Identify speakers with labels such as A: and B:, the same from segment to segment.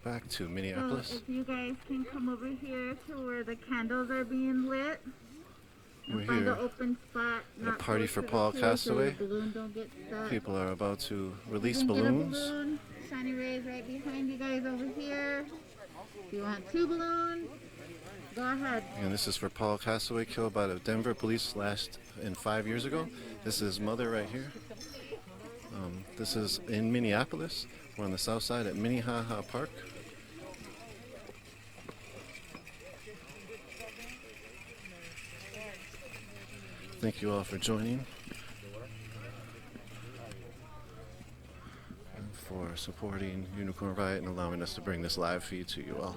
A: back to
B: So
A: Minneapolis.
B: if you guys can come over here to where the candles are being lit.
A: We're
B: And find
A: here
B: an open spot.
A: at a
B: Not
A: party
B: close
A: for
B: to the
A: Paul
B: tree
A: Castaway.
B: So your balloon don't get stuck.
A: People are about to
B: You
A: release
B: can get a
A: balloons.
B: balloon. Shiny Ray's right behind you guys over here. If you want 2 balloons, go ahead.
A: And this is for Paul Castaway, killed by the Denver police last in 5 years ago. This is his mother right here. This is in Minneapolis. We're on the south side at Minnehaha Park. Thank you all for joining and for supporting Unicorn Riot and allowing us to bring this live feed to you all.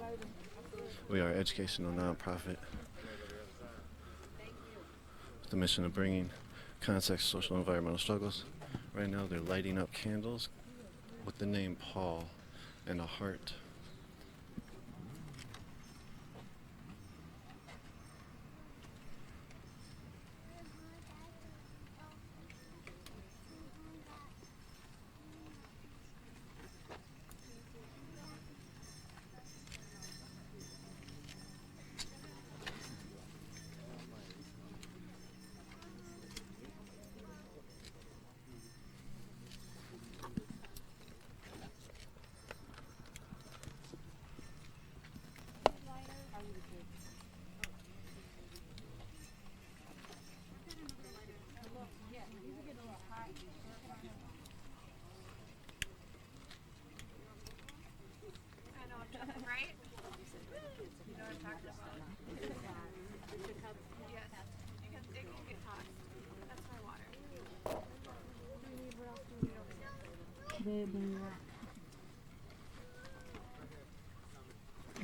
A: We are an educational nonprofit with the mission of bringing context to social and environmental struggles. Right now they're lighting up candles with the name Paul and a heart.
C: Right? You know what I'm talking about? Yes. Because it can get hot. That's my water. What else do we need over here?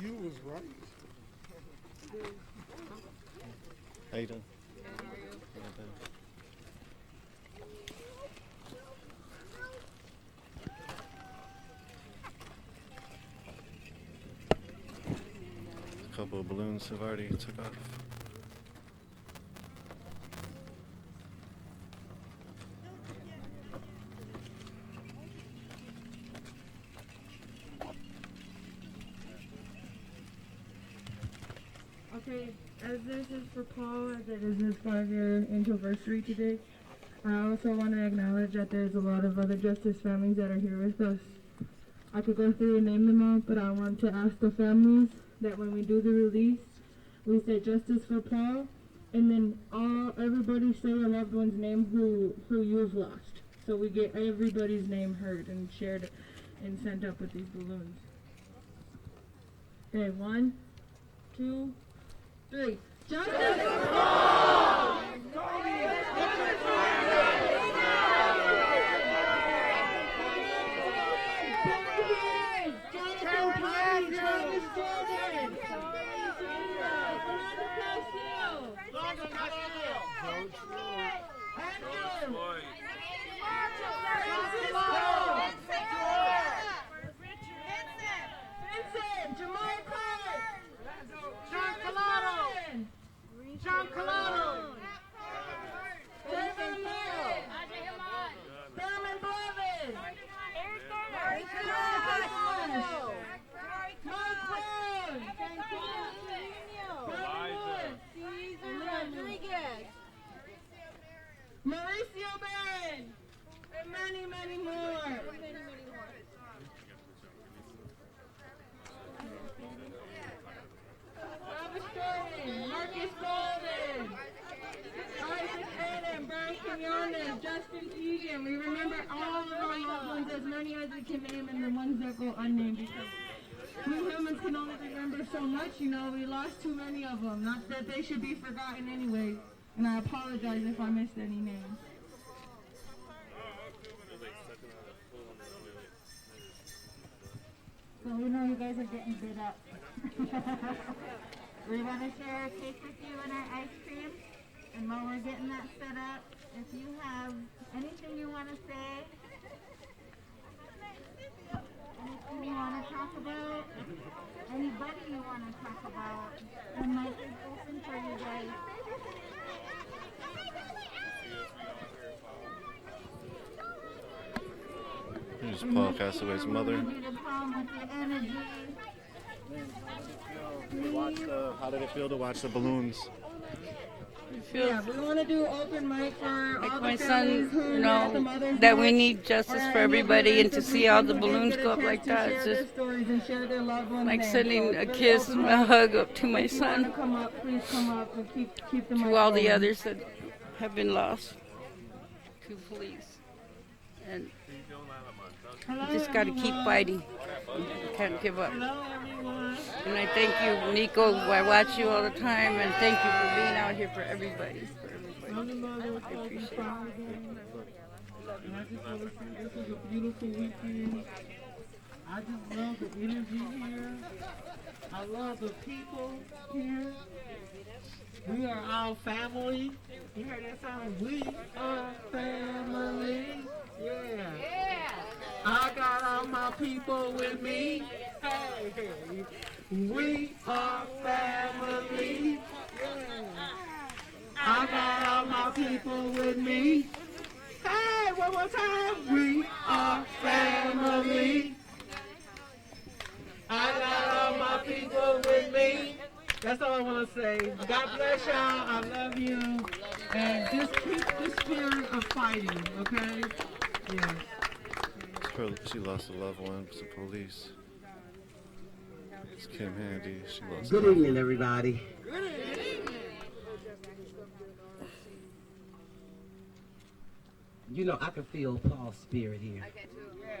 D: You was right.
A: How you doing? A couple of balloons have already took off.
E: Okay, as this is for Paul, as it is his 5-year anniversary today, I also want to acknowledge that there's a lot of other justice families that are here with us. I could go through and name them all, but I want to ask the families that when we do the release, we say justice for Paul, and then everybody say a loved one's name who you've lost. So we get everybody's name heard and shared and sent up with these balloons. Okay, 1, 2, 3. Justice for Paul!
F: John Colado.
E: Mauricio Ben, and many, many more. Travis Jordan, Marcus Golden, Isaac Adam, Brian Quinones, Justin Keegan. We remember all of our loved ones, as many as we can name, and the ones that go unnamed, because we humans can only remember so much, you know. We lost too many of them. Not that they should be forgotten anyway. And I apologize if I missed any names.
B: So we know you guys are getting bit up. We want to share a cake with you and our ice cream. And while we're getting that set up, if you have anything you want to say, anything you want to talk about, anybody you want to talk about, the mic is open for you guys.
A: Here's Paul Castaway's mother.
B: We need you to come with your energy.
A: How did it feel to watch the balloons?
E: Yeah, we want to do open mic for all
G: My
E: the
G: son,
E: families who
G: you
E: are at the
G: know,
E: Mother's
G: that we
E: March.
G: need justice for everybody, and to see all the balloons go up like that, it's just like sending a kiss and a hug up to my son,
E: Come up, please come up and keep the mic
G: to all the
E: rolling.
G: others that have been lost to police. And you just got to keep fighting. You can't give up. And I thank you, Nico. I watch you all the time, and thank you for being out here for everybody. I appreciate it.
D: And I just want to say this is a beautiful weekend. I just love the energy here. I love the people here. We are all family. You heard that song? We are family. Yeah. I got all my people with me. Hey, hey. We are family. Yeah. I got all my people with me. Hey, one more time. We are family. I got all my people with me. That's all I want to say. God bless y'all. I love you. And just keep the spirit of fighting, okay? Yeah.
A: She lost a loved one to police. It's Kim Handy. She lost.
H: Good evening, everybody. You know, I can feel Paul's spirit here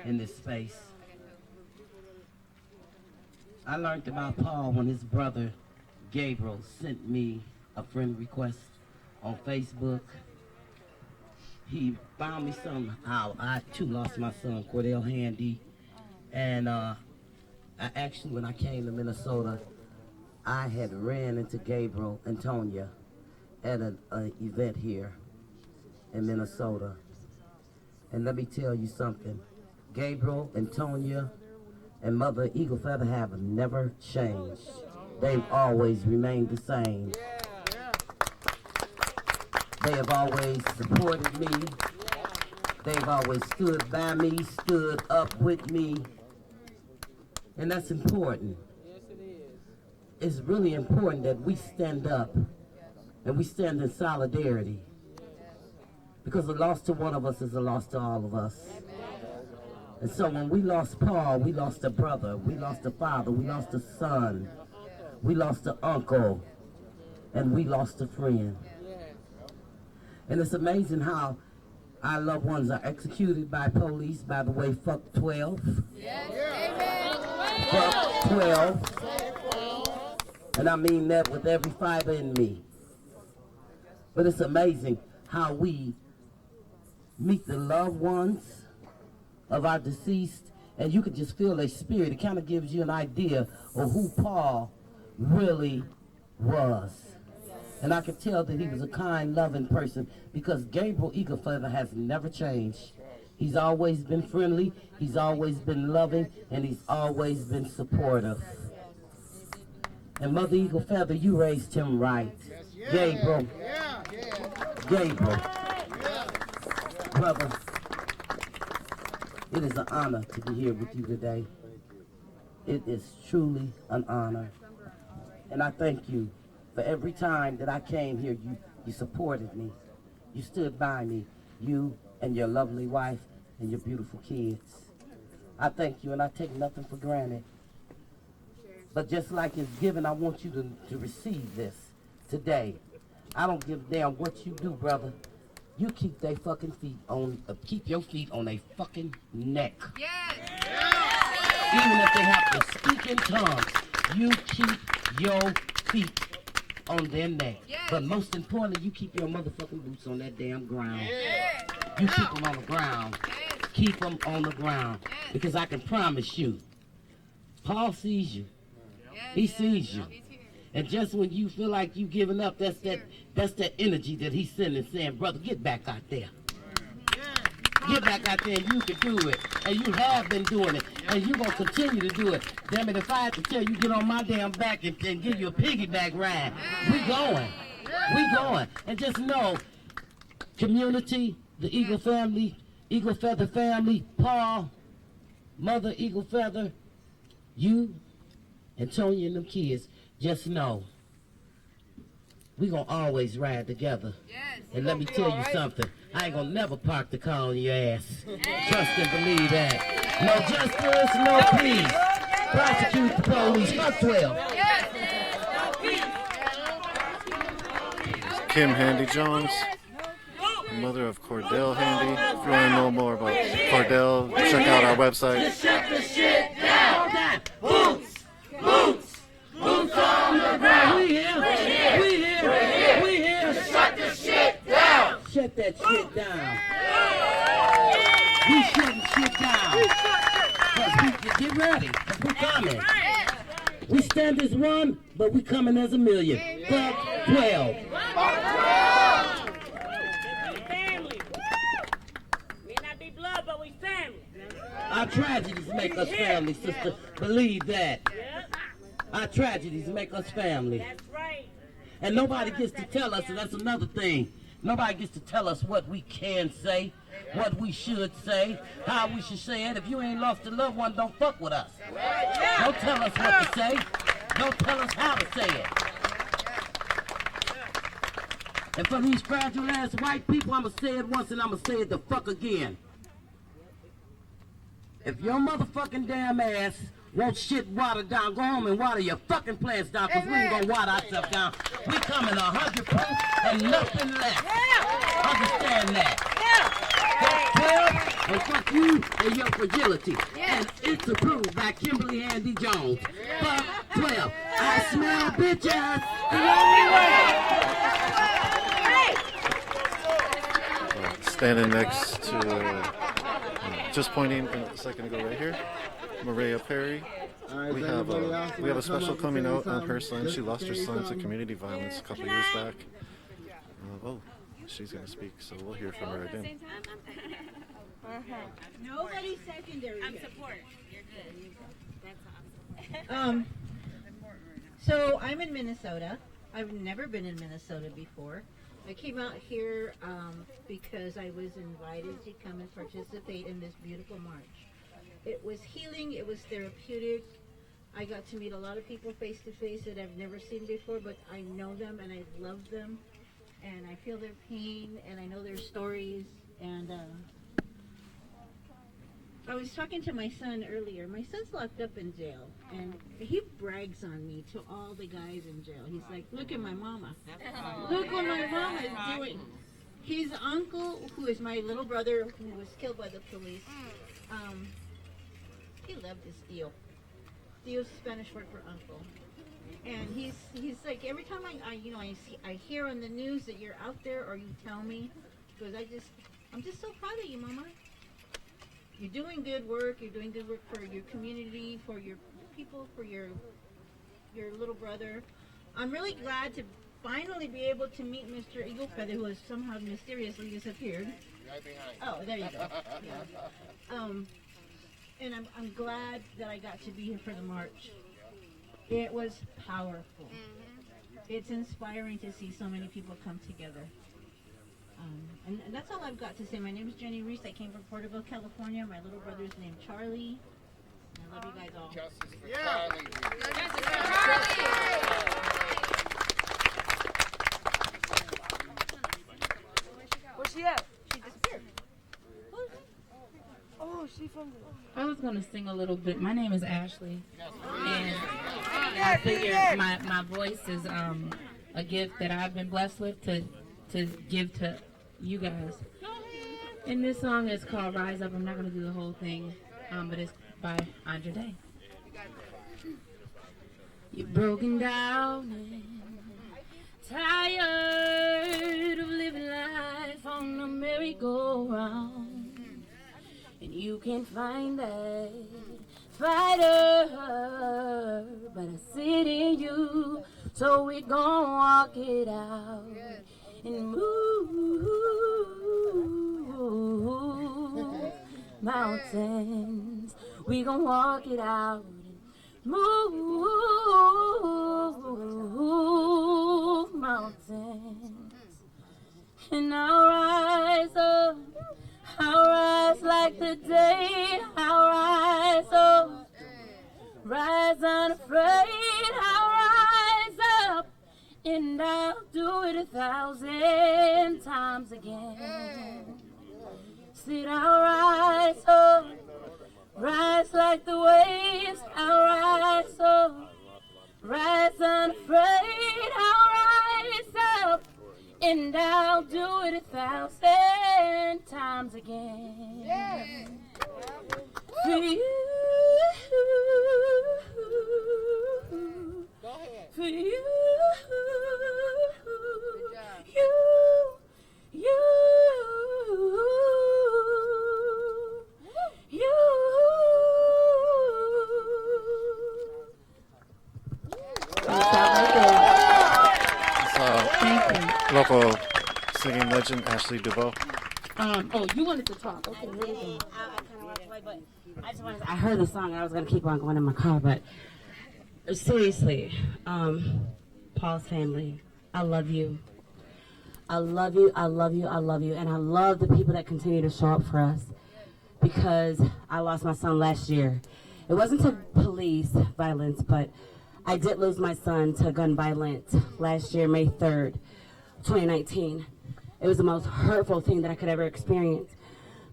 H: in this space. I learned about Paul when his brother Gabriel sent me a friend request on Facebook. He found me somehow. I too lost my son, Cordell Handy. And I actually, when I came to Minnesota, I had ran into Gabriel and Tonya at an event here in Minnesota. And let me tell you something. Gabriel and Tonya and Mother Eagle Feather have never changed. They've always remained the same. They have always supported me. They've always stood by me, stood up with me. And that's important. It's really important that we stand up and we stand in solidarity. Because a loss to one of us is a loss to all of us. And so when we lost Paul, we lost a brother, we lost a father, we lost a son, we lost an uncle, and we lost a friend. And it's amazing how our loved ones are executed by police. By the way, fuck 12. Fuck 12. And I mean that with every fiber in me. But it's amazing how we meet the loved ones of our deceased, and you can just feel their spirit. It kind of gives you an idea of who Paul really was. And I could tell that he was a kind, loving person, because Gabriel Eaglefeather has never changed. He's always been friendly, he's always been loving, and he's always been supportive. And Mother Eaglefeather, you raised him right. Gabriel. Gabriel. Brother, it is an honor to be here with you today. It is truly an honor. And I thank you for every time that I came here, you supported me. You stood by me, you and your lovely wife and your beautiful kids. I thank you, and I take nothing for granted. But just like it's given, I want you to receive this today. I don't give a damn what you do, brother. You keep they fucking feet on, keep your feet on a fucking neck.
C: Yes.
H: Even if they have to speak in tongues, you keep your feet on their neck.
C: Yes.
H: But most importantly, you keep your motherfucking boots on that damn ground.
C: Yes.
H: You keep them on the ground.
C: Yes.
H: Keep them on the ground.
C: Yes.
H: Because I can promise you, Paul sees you.
C: Yes.
H: He sees you.
C: He's here.
H: And just when you feel like you giving up, that's that energy that he's sending, saying, brother, get back out there. Get back out there, and you can do it. And you have been doing it. And you're going to continue to do it. Damn it, if I had to tell you, get on my damn back and give you a piggyback ride, we going. We going. And just know, community, the Eagle family, Eagle Feather family, Paul, Mother Eagle Feather, you, and Tonya and them kids, just know we gonna always ride together. And let me tell you something, I ain't gonna never park the car on your ass. Trust and believe that. No justice, no peace. Prosecute the police. Fuck 12.
A: Kim Handy Jones, mother of Cordell Handy. If you want to know more about Cordell, check out our website.
H: Shut the shit down. Boots, boots, boots on the ground. We here. Shut the shit down. Shut that shit down. We shutting shit down. Get ready, 'cause we coming. We stand as one, but we coming as a million. Fuck 12.
F: Family. May not be blood, but we family.
H: Our tragedies make us family, sister. Believe that. Our tragedies make us family.
F: That's right.
H: And nobody gets to tell us, and that's another thing. Nobody gets to tell us what we can say, what we should say, how we should say it. If you ain't lost a loved one, don't fuck with us. Don't tell us what to say. Don't tell us how to say it. And for these fragile ass white people, I'ma say it once and I'ma say it the fuck again. If your motherfucking damn ass wants shit watered down, go home and water your fucking plants down, because we ain't gonna water ourselves down. We coming 100 proof and nothing less. Understand that. Fuck 12 and fuck you and your fragility. And it's approved by Kimberly Handy Jones. Fuck 12. I smell bitches.
A: Standing next to, just pointing a second ago right here, Maria Perry. We have a special coming out on her son. She lost her son to community violence a couple years back. She's going to speak, so we'll hear from her again.
B: Nobody's secondary.
C: I'm support. You're good. That's
B: awesome. So I'm in Minnesota. I've never been in Minnesota before. I came out here because I was invited to come and participate in this beautiful march. It was healing, it was therapeutic. I got to meet a lot of people face to face that I've never seen before, but I know them and I love them. And I feel their pain and I know their stories. And I was talking to my son earlier. My son's locked up in jail and he brags on me to all the guys in jail. He's like, look at my mama. Look what my mama is doing. His uncle, who is my little brother, who was killed by the police, he loved this Theo. Theo's Spanish word for uncle. And he's like, every time I hear on the news that you're out there or you tell me, because I'm just so proud of you, Mama. You're doing good work. You're doing good work for your community, for your people, for your little brother. I'm really glad to finally be able to meet Mr. Eagle Feather, who has somehow mysteriously disappeared. Right behind. Oh, there you go. Yeah. And I'm glad that I got to be here for the march. It was powerful. It's inspiring to see so many people come together. And that's all I've got to say. My name is Jenny Reese. I came from Porterville, California. My little brother's named Charlie. I love you guys all.
F: Justice for Charlie.
C: Justice for Charlie.
F: Where's she at?
B: She disappeared.
F: Oh, she from
I: I was going to sing a little bit. My name is Ashley. And I figure my voice is a gift that I've been blessed with to give to you guys. And this song is called Rise Up. I'm not going to do the whole thing, but it's by Andre Day. You're broken down and tired of living life on a merry-go-round, and you can't find that fighter, but I see it in you, so we gon' walk it out and move mountains. We gon' walk it out and move mountains. And I'll rise up, I'll rise like the day, I'll rise up, rise unafraid, I'll rise and I'll do it 1,000 times again. Said I'll rise up, rise like the waves. I'll rise up, rise unafraid. I'll rise up, and I'll do it 1,000 times again. Yeah. For you, for you, you.
A: Local singing legend Ashley DuBois.
F: Oh, you wanted to talk. Okay,
J: I kind of walked away, but I heard the song and I was going to keep on going in my car, but seriously, Paul's family, I love you. I love you, I love you, I love you, and I love the people that continue to show up for us, because I lost my son last year. It wasn't to police violence, but I did lose my son to gun violence last year, May 3rd, 2019. It was the most hurtful thing that I could ever experience.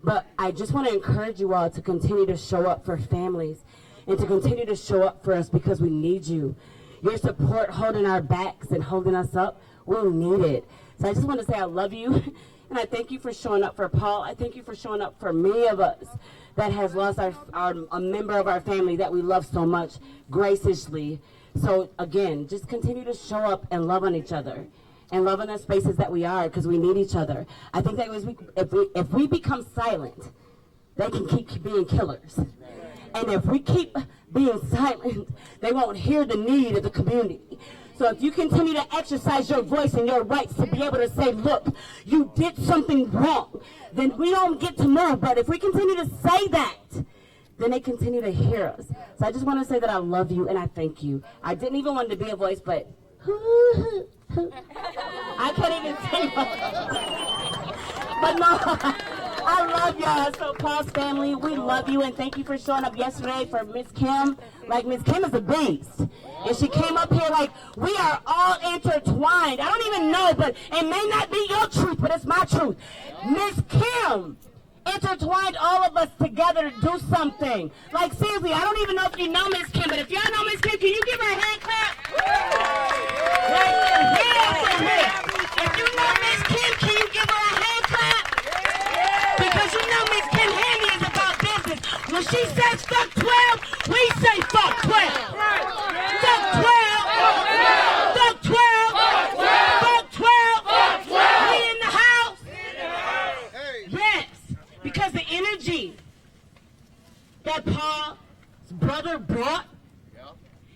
J: But I just want to encourage you all to continue to show up for families and to continue to show up for us, because we need you. Your support holding our backs and holding us up, we need it. So I just want to say I love you, and I thank you for showing up for Paul. I thank you for showing up for many of us that has lost a member of our family that we love so much graciously. So again, just continue to show up and love on each other and love in the spaces that we are, because we need each other. I think that if we become silent, they can keep being killers. And if we keep being silent, they won't hear the need of the community. So if you continue to exercise your voice and your rights to be able to say, look, you did something wrong, then we don't get to move. But if we continue to say that, then they continue to hear us. So I just want to say that I love you and I thank you. I didn't even want to be a voice, but I can't even sing. But no, I love y'all. So Paul's family, we love you, and thank you for showing up yesterday for Miss Kim. Like, Miss Kim is a beast. And she came up here like, we are all intertwined. I don't even know, but it may not be your truth, but it's my truth. Miss Kim intertwined all of us together to do something. Like, seriously, I don't even know if you know Miss Kim, but if y'all know Miss Kim, can you give her a hand clap? Right here. If you know Miss Kim, can you give her a hand clap? Because you know Miss Kim Hammy is about business. When she says fuck 12, we say fuck 12. Fuck 12. Fuck 12. Fuck 12. We in the house. Yes. Because the energy that Paul's brother brought,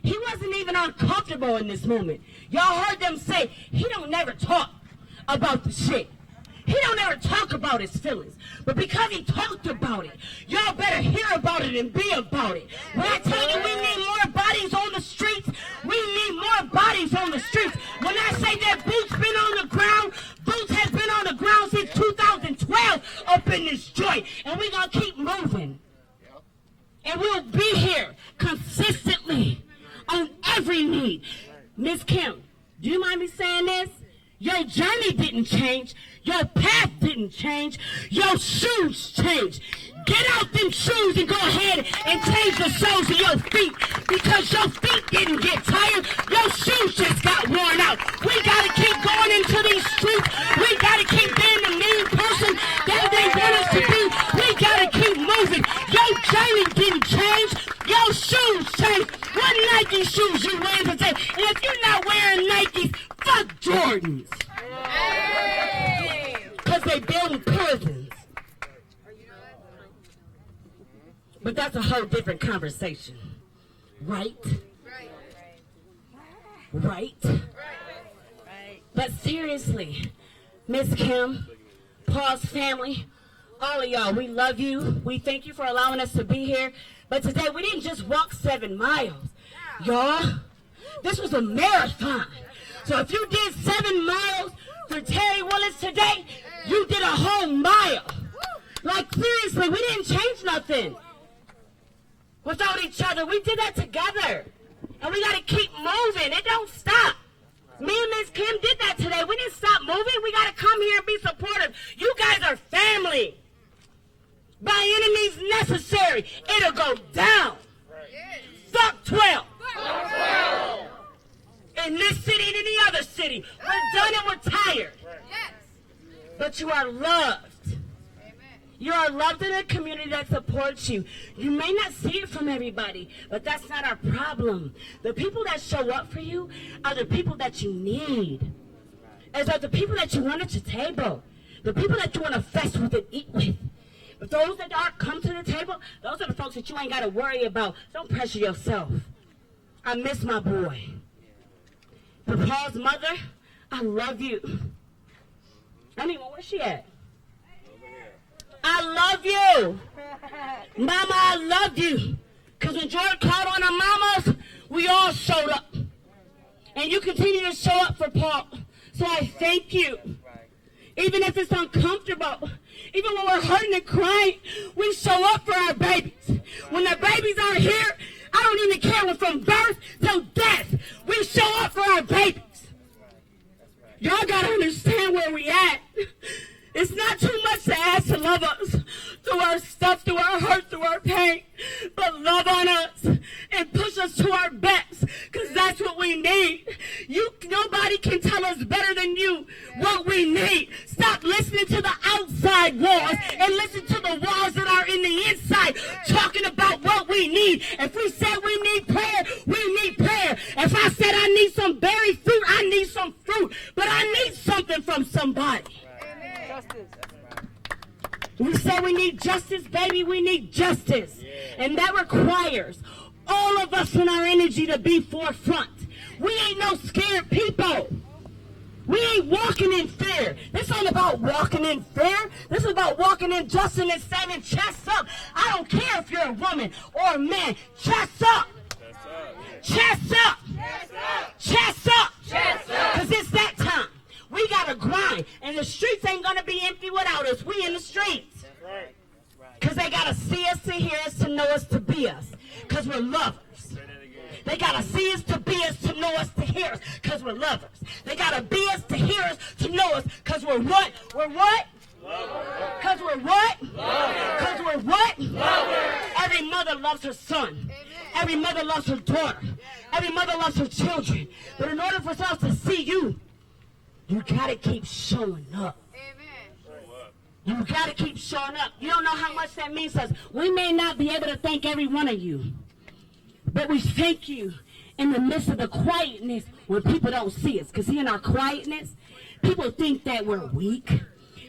J: he wasn't even uncomfortable in this moment. Y'all heard them say, he don't never talk about the shit. He don't ever talk about his feelings. But because he talked about it, y'all better hear about it and be about it. When I tell you we need more bodies on the streets, we need more bodies on the streets. When I say that Boots been on the ground, Boots has been on the ground since 2012 up in this joint. And we're going to keep moving. And we'll be here consistently on every need. Miss Kim, do you mind me saying this? Your journey didn't change. Your path didn't change. Your shoes changed. Get out them shoes and go ahead and change the soles of your feet, because your feet didn't get tired. Your shoes just got worn out. We got to keep going into these streets. We got to keep being the mean person that they want us to be. We got to keep moving. Your journey didn't change. Your shoes changed. What Nike shoes you wearing today? And if you're not wearing Nikes, fuck Jordans. Because they build prisons. But that's a whole different conversation. Right? Right? But seriously, Miss Kim, Paul's family, all of y'all, we love you. We thank you for allowing us to be here. But today, we didn't just walk 7 miles. Y'all, this was a marathon. So if you did 7 miles for Terry Willis today, you did a whole mile. Like, seriously, we didn't change nothing without each other. We did that together. And we got to keep moving. It don't stop. Me and Miss in this city and in the other city. We're done and we're tired. But you are loved. You are loved in a community that supports you. You may not see it from everybody, but that's not our problem. The people that show up for you are the people that you need. As are the people that you want at your table. The people that you want to fest with and eat with. But those that aren't come to the table, those are the folks that you ain't got to worry about. Don't pressure yourself. I miss my boy. But Paul's mother, I love you. I mean, where's she at? I love you. Mama, I love you. Because when Jordan called on our mamas, we all showed up. And you continue to show up for Paul. So I thank you. Even if it's uncomfortable, even when we're hurting and crying, we show up for our babies. When the babies aren't here, I don't even care when from birth till death, we show up for our babies. Y'all got to understand where we at. It's not too much to ask to love us through our stuff, through our hurt, through our pain, but love on us and push us to our best, because that's what we need. Nobody can tell us better than you what we need. Stop listening to the outside walls and listen to the walls that are in the inside talking about what we need. If we said we need prayer, we need prayer. If I said I need some berry fruit, I need some fruit, but I need something from somebody. We say we need justice, baby, we need justice. And that requires all of us in our energy to be forefront. We ain't no scared people. We ain't walking in fear. This ain't about walking in fear. This is about walking in justice and standing chest up. I don't care if you're a woman or a man. Chest up. Chest up. Chest up. Because it's that time. We got to grind. And the streets ain't going to be empty without us. We in the streets. Because they got to see us, to hear us, to know us, to be us. Because we're lovers. They got to see us, to be us, to know us, to hear us. Because we're lovers. They got to be us, to hear us, to know us. Because we're what? We're what? Because we're what? Because we're what? Every mother loves her son. Every mother loves her daughter. Every mother loves her children. But in order for us to see you, you got to keep showing up. You got to keep showing up. You don't know how much that means to us. We may not be able to thank every one of you, but we thank you in the midst of the quietness when people don't see us. Because in our quietness, people think that we're weak.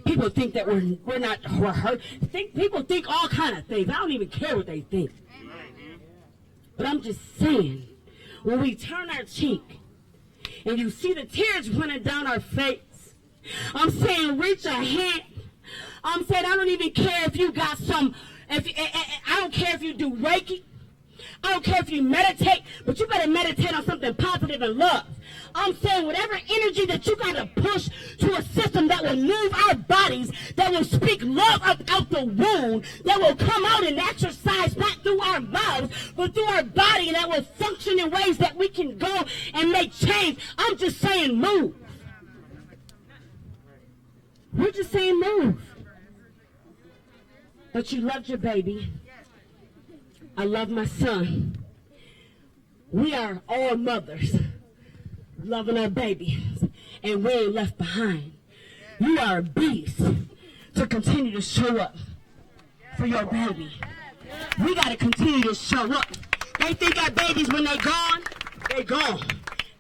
J: People think that we're hurt. People think all kind of things. I don't even care what they think. But I'm just saying, when we turn our cheek and you see the tears running down our face, I'm saying reach a hand. I'm saying I don't even care if you got I don't care if you do Reiki. I don't care if you meditate, but you better meditate on something positive and love. I'm saying whatever energy that you got to push to a system that will move our bodies, that will speak love out the wound, that will come out and exercise not through our mouths, but through our body, that will function in ways that we can go and make change. I'm just saying move. We're just saying move. But you loved your baby. I love my son. We are all mothers loving our babies, and we ain't left behind. You are a beast to continue to show up for your baby. We got to continue to show up. They think our babies, when they gone.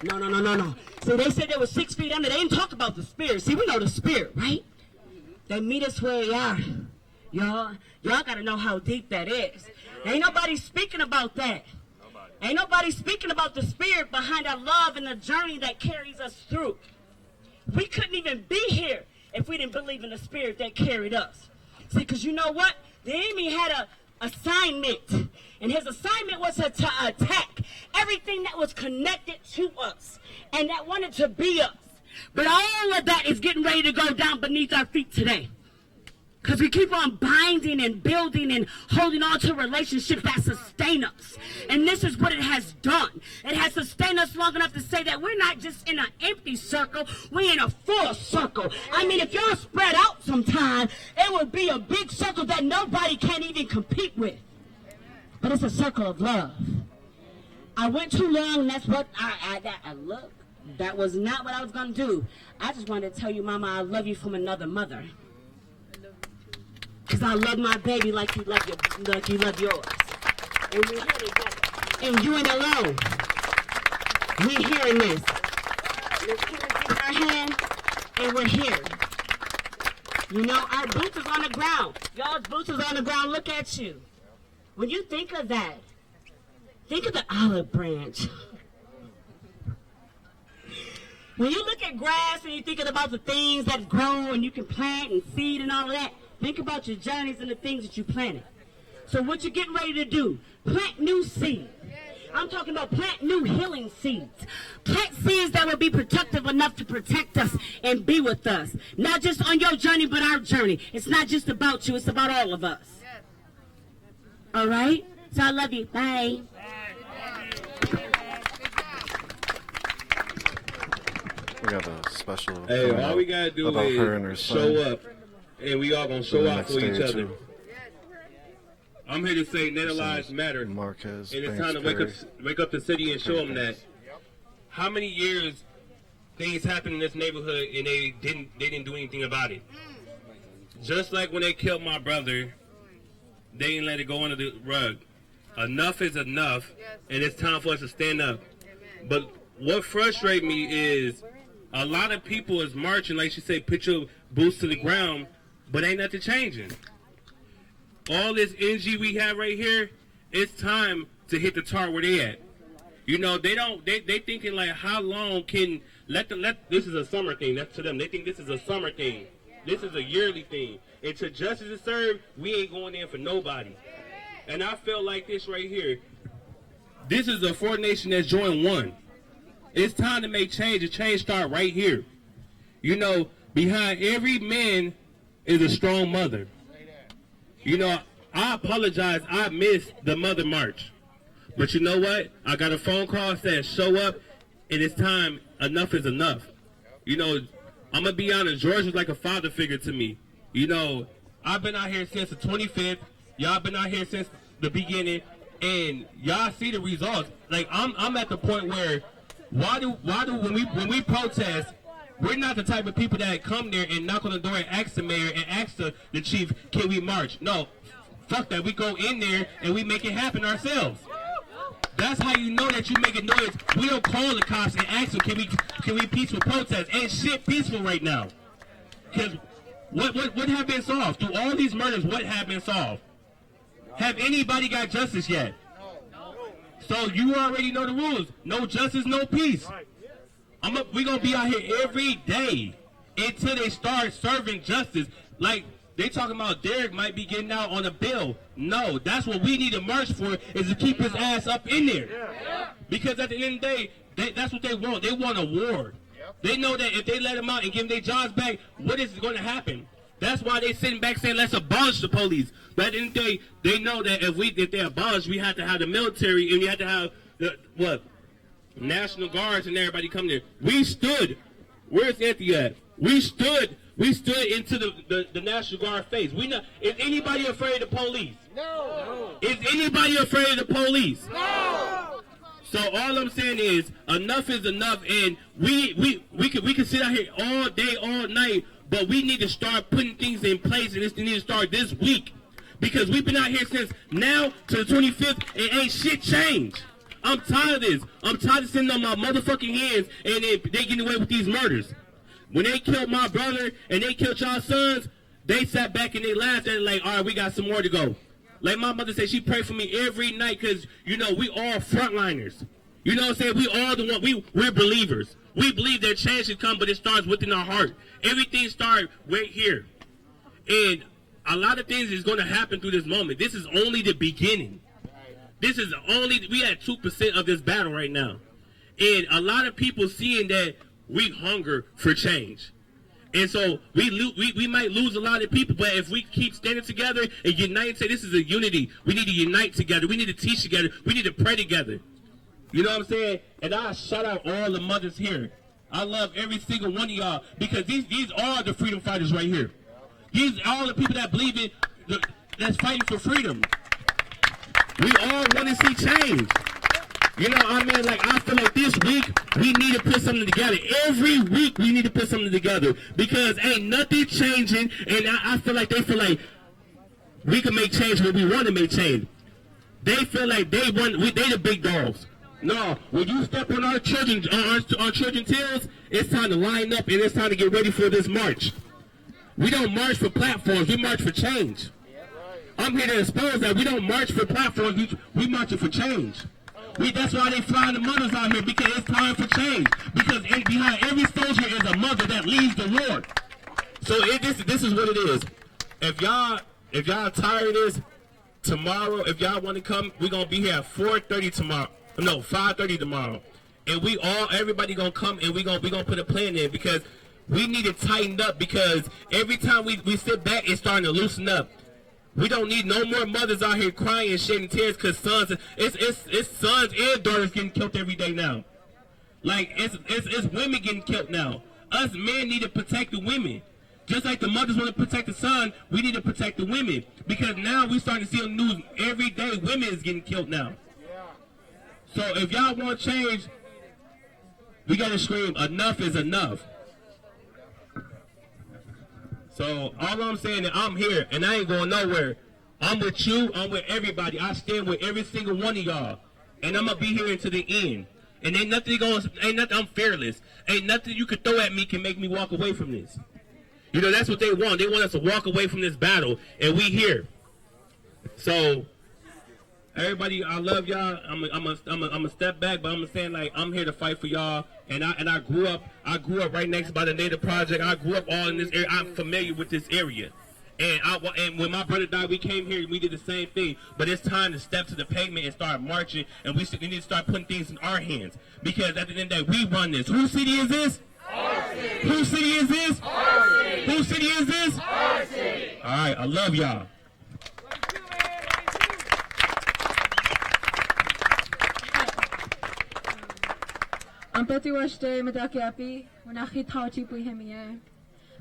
J: No. So they said they were 6 feet under. They didn't talk about the spirit. See, we know the spirit, right? They meet us where we are. Y'all got to know how deep that is. Ain't nobody speaking about that. Ain't nobody speaking about the spirit behind our love and the journey that carries us through. We couldn't even be here if we didn't believe in the spirit that carried us. See, because you know what? The enemy had an assignment, and his assignment was to attack everything that was connected to us and that wanted to be us. But all of that is getting ready to go down beneath our feet today. Because we keep on binding and building and holding on to relationships that sustain us. And this is what it has done. It has sustained us long enough to say that we're not just in an empty circle, we're in a full circle. I mean, if y'all spread out sometime, it would be a big circle that nobody can even compete with. But it's a circle of love. I went too long, and that's what I look. That was not what I was going to do. I just wanted to tell you, Mama, I love you from another mother. Because I love my baby like you love yours. And we're here together. And you ain't alone. We're hearing this. Let's give it in our hand, and we're here. You know, our boots is on the ground. Y'all's boots is on the ground. Look at you. When you think of that, think of the olive branch. When you look at grass and you're thinking about the things that grow and you can plant and seed and all of that, think about your journeys and the things that you planted. So what you're getting ready to do, plant new seed. I'm talking about plant new healing seeds. Plant seeds that will be productive enough to protect us and be with us. Not just on your journey, but our journey. It's not just about you, it's about all of us. All right? So I love you. Bye.
A: We got a special.
K: Hey, all we gotta do
A: about her and her
K: is
A: son.
K: show up, and we all gonna show out for each other.
A: Too.
K: I'm here to say Native Lives Matter,
A: Marquez,
K: and it's
A: Banks,
K: time to wake up the city and show them that. How many years things happened in this neighborhood and they didn't do anything about it? Just like when they killed my brother, they didn't let it go under the rug. Enough is enough, and it's time for us to stand up. But what frustrates me is a lot of people is marching, like she said, put your boots to the ground, but ain't nothing changing. All this energy we have right here, it's time to hit the tar where they at. You know, they thinking like, how long can this is a summer thing. That's to them. They think this is a summer thing. This is a yearly thing. And to justice is served, we ain't going in for nobody. And I feel like this right here. This is a fourth nation that's joined one. It's time to make change. The change start right here. You know, behind every man is a strong mother. You know, I apologize. I missed the Mother March. But you know what? I got a phone call that said, show up, and it's time. Enough is enough. You know, I'm going to be honest. George was like a father figure to me. You know, I've been out here since the 25th. Y'all been out here since the beginning. And y'all see the results. Like, I'm at the point where, why do when we protest, we're not the type of people that come there and knock on the door and ask the mayor and ask the chief, can we march? No, fuck that. We go in there and we make it happen ourselves. That's how you know that you make a noise. We don't call the cops and ask them, can we peaceful protest? Ain't shit peaceful right now. Because what have been solved? Through all these murders, what have been solved? Have anybody got justice yet? So you already know the rules. No justice, no peace. We're going to be out here every day until they start serving justice. Like, they talking about Derek might be getting out on a bill. No, that's what we need to march for, is to keep his ass up in there. Because at the end of the day, that's what they want. They want a war. They know that if they let him out and give them their jobs back, what is going to happen? That's why they sitting back saying, let's abolish the police. But at the end of the day, they know that if they abolish, we have to have the military, and we have to have the, National Guards and everybody coming there. We stood. Where's Anthony at? We stood into the National Guard face. Is anybody afraid of the police? No. Is anybody afraid of the police? No. So all I'm saying is enough is enough, and we can sit out here all day, all night, but we need to start putting things in place, and this need to start this week. Because we've been out here since now to the 25th, and ain't shit changed. I'm tired of this. I'm tired of sitting on my motherfucking hands and they getting away with these murders. When they killed my brother and they killed y'all sons, they sat back and they laughed and like, all right, we got some more to go. Like my mother said, she prayed for me every night because, you know, we all frontliners. You know what I'm saying? We all the one, we're believers. We believe that change should come, but it starts within our heart. Everything starts right here. And a lot of things is going to happen through this moment. This is only the beginning. This is we at 2% of this battle right now. And a lot of people seeing that we hunger for change. And so we might lose a lot of people, but if we keep standing together and unite and say this is a unity, we need to unite together. We need to teach together. We need to pray together. You know what I'm saying? And I shout out all the mothers here. I love every single one of y'all because these are the freedom fighters right here. These are all the people that believe in, that's fighting for freedom. We all want to see change. You know, I mean, like, I feel like this week, we need to put something together. Every week, we need to put something together. Because ain't nothing changing, and I feel like they feel like we can make change when we want to make change. They feel like they the big dogs. No, when you step on our children's tails, it's time to line up and it's time to get ready for this march. We don't march for platforms, we march for change. I'm here to expose that we don't march for platforms, we marching for change. That's why they flying the mothers out here, because it's time for change. Because behind every soldier is a mother that leads the war. So this is what it is. If y'all tired of this, tomorrow, if y'all want to come, we're gonna be here at 4:30 tomorrow. No, 5:30 tomorrow. And everybody gonna come and we gonna put a plan in, because we need to tighten up, because every time we sit back, it's starting to loosen up. We don't need no more mothers out here crying and shedding tears because it's sons and daughters getting killed every day now. Like, it's women getting killed now. Us men need to protect the women. Just like the mothers want to protect the son, we need to protect the women. Because now we starting to see on the news every day women is getting killed now. So if y'all want change, we got to scream, enough is enough. So all I'm saying is I'm here and I ain't going nowhere. I'm with you. I'm with everybody. I stand with every single one of y'all, and I'm gonna be here until the end. And ain't nothing. I'm fearless. Ain't nothing you could throw at me can make me walk away from this. You know, that's what they want. They want us to walk away from this battle, and we here. So everybody, I love y'all. I'm a step back, but I'm saying, like, I'm here to fight for y'all. And I grew up right next by the Native Project. I grew up all in this area. I'm familiar with this area. And when my brother died, we came here and we did the same thing. But it's time to step to the pavement and start marching. And we need to start putting things in our hands. Because at the end of the day, we run this. Whose city is this? Our city. Whose city is this? Our city. Whose city is this? Our city. All right, I love y'all.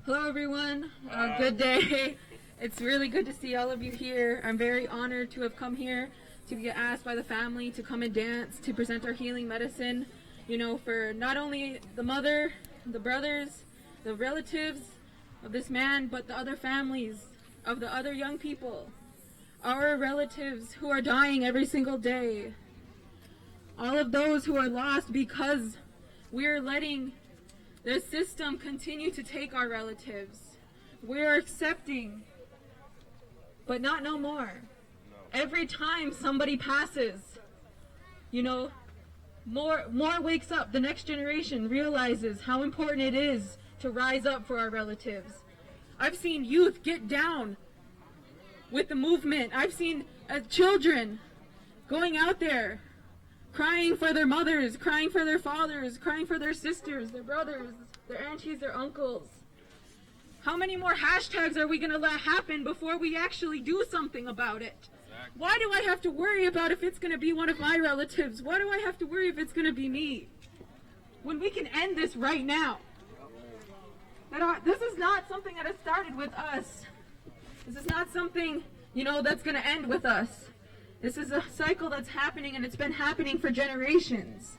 E: Hello everyone, good day. It's really good to see all of you here. I'm very honored to have come here, to be asked by the family to come and dance, to present our healing medicine, you know, for not only the mother, the brothers, the relatives of this man, but the other families of the other young people, our relatives who are dying every single day, all of those who are lost because we're letting the system continue to take our relatives. We're accepting, but not no more. Every time somebody passes, you know, more wakes up. The next generation realizes how important it is to rise up for our relatives. I've seen youth get down with the movement. I've seen children going out there crying for their mothers, crying for their fathers, crying for their sisters, their brothers, their aunties, their uncles. How many more hashtags are we going to let happen before we actually do something about it? Exactly. Why do I have to worry about if it's going to be one of my relatives? Why do I have to worry if it's going to be me? When we can end this right now. This is not something that has started with us. This is not something, you know, that's going to end with us. This is a cycle that's happening, and it's been happening for generations.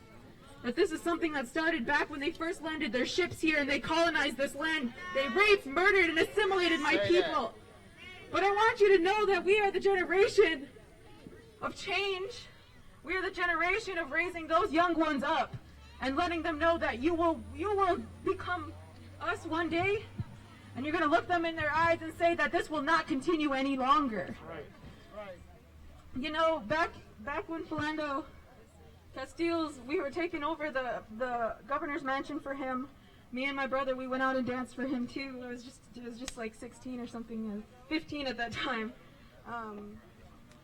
E: But this is something that started back when they first landed their ships here and they colonized this land. They raped, murdered, and assimilated my people. But I want you to know that we are the generation of change. We are the generation of raising those young ones up and letting them know that you will become us one day, and you're going to look them in their eyes and say that this will not continue any longer. Right. You know, back when Philando Castiles, we were taking over the governor's mansion for him. Me and my brother, we went out and danced for him too. I was just like 16 or something, 15 at that time.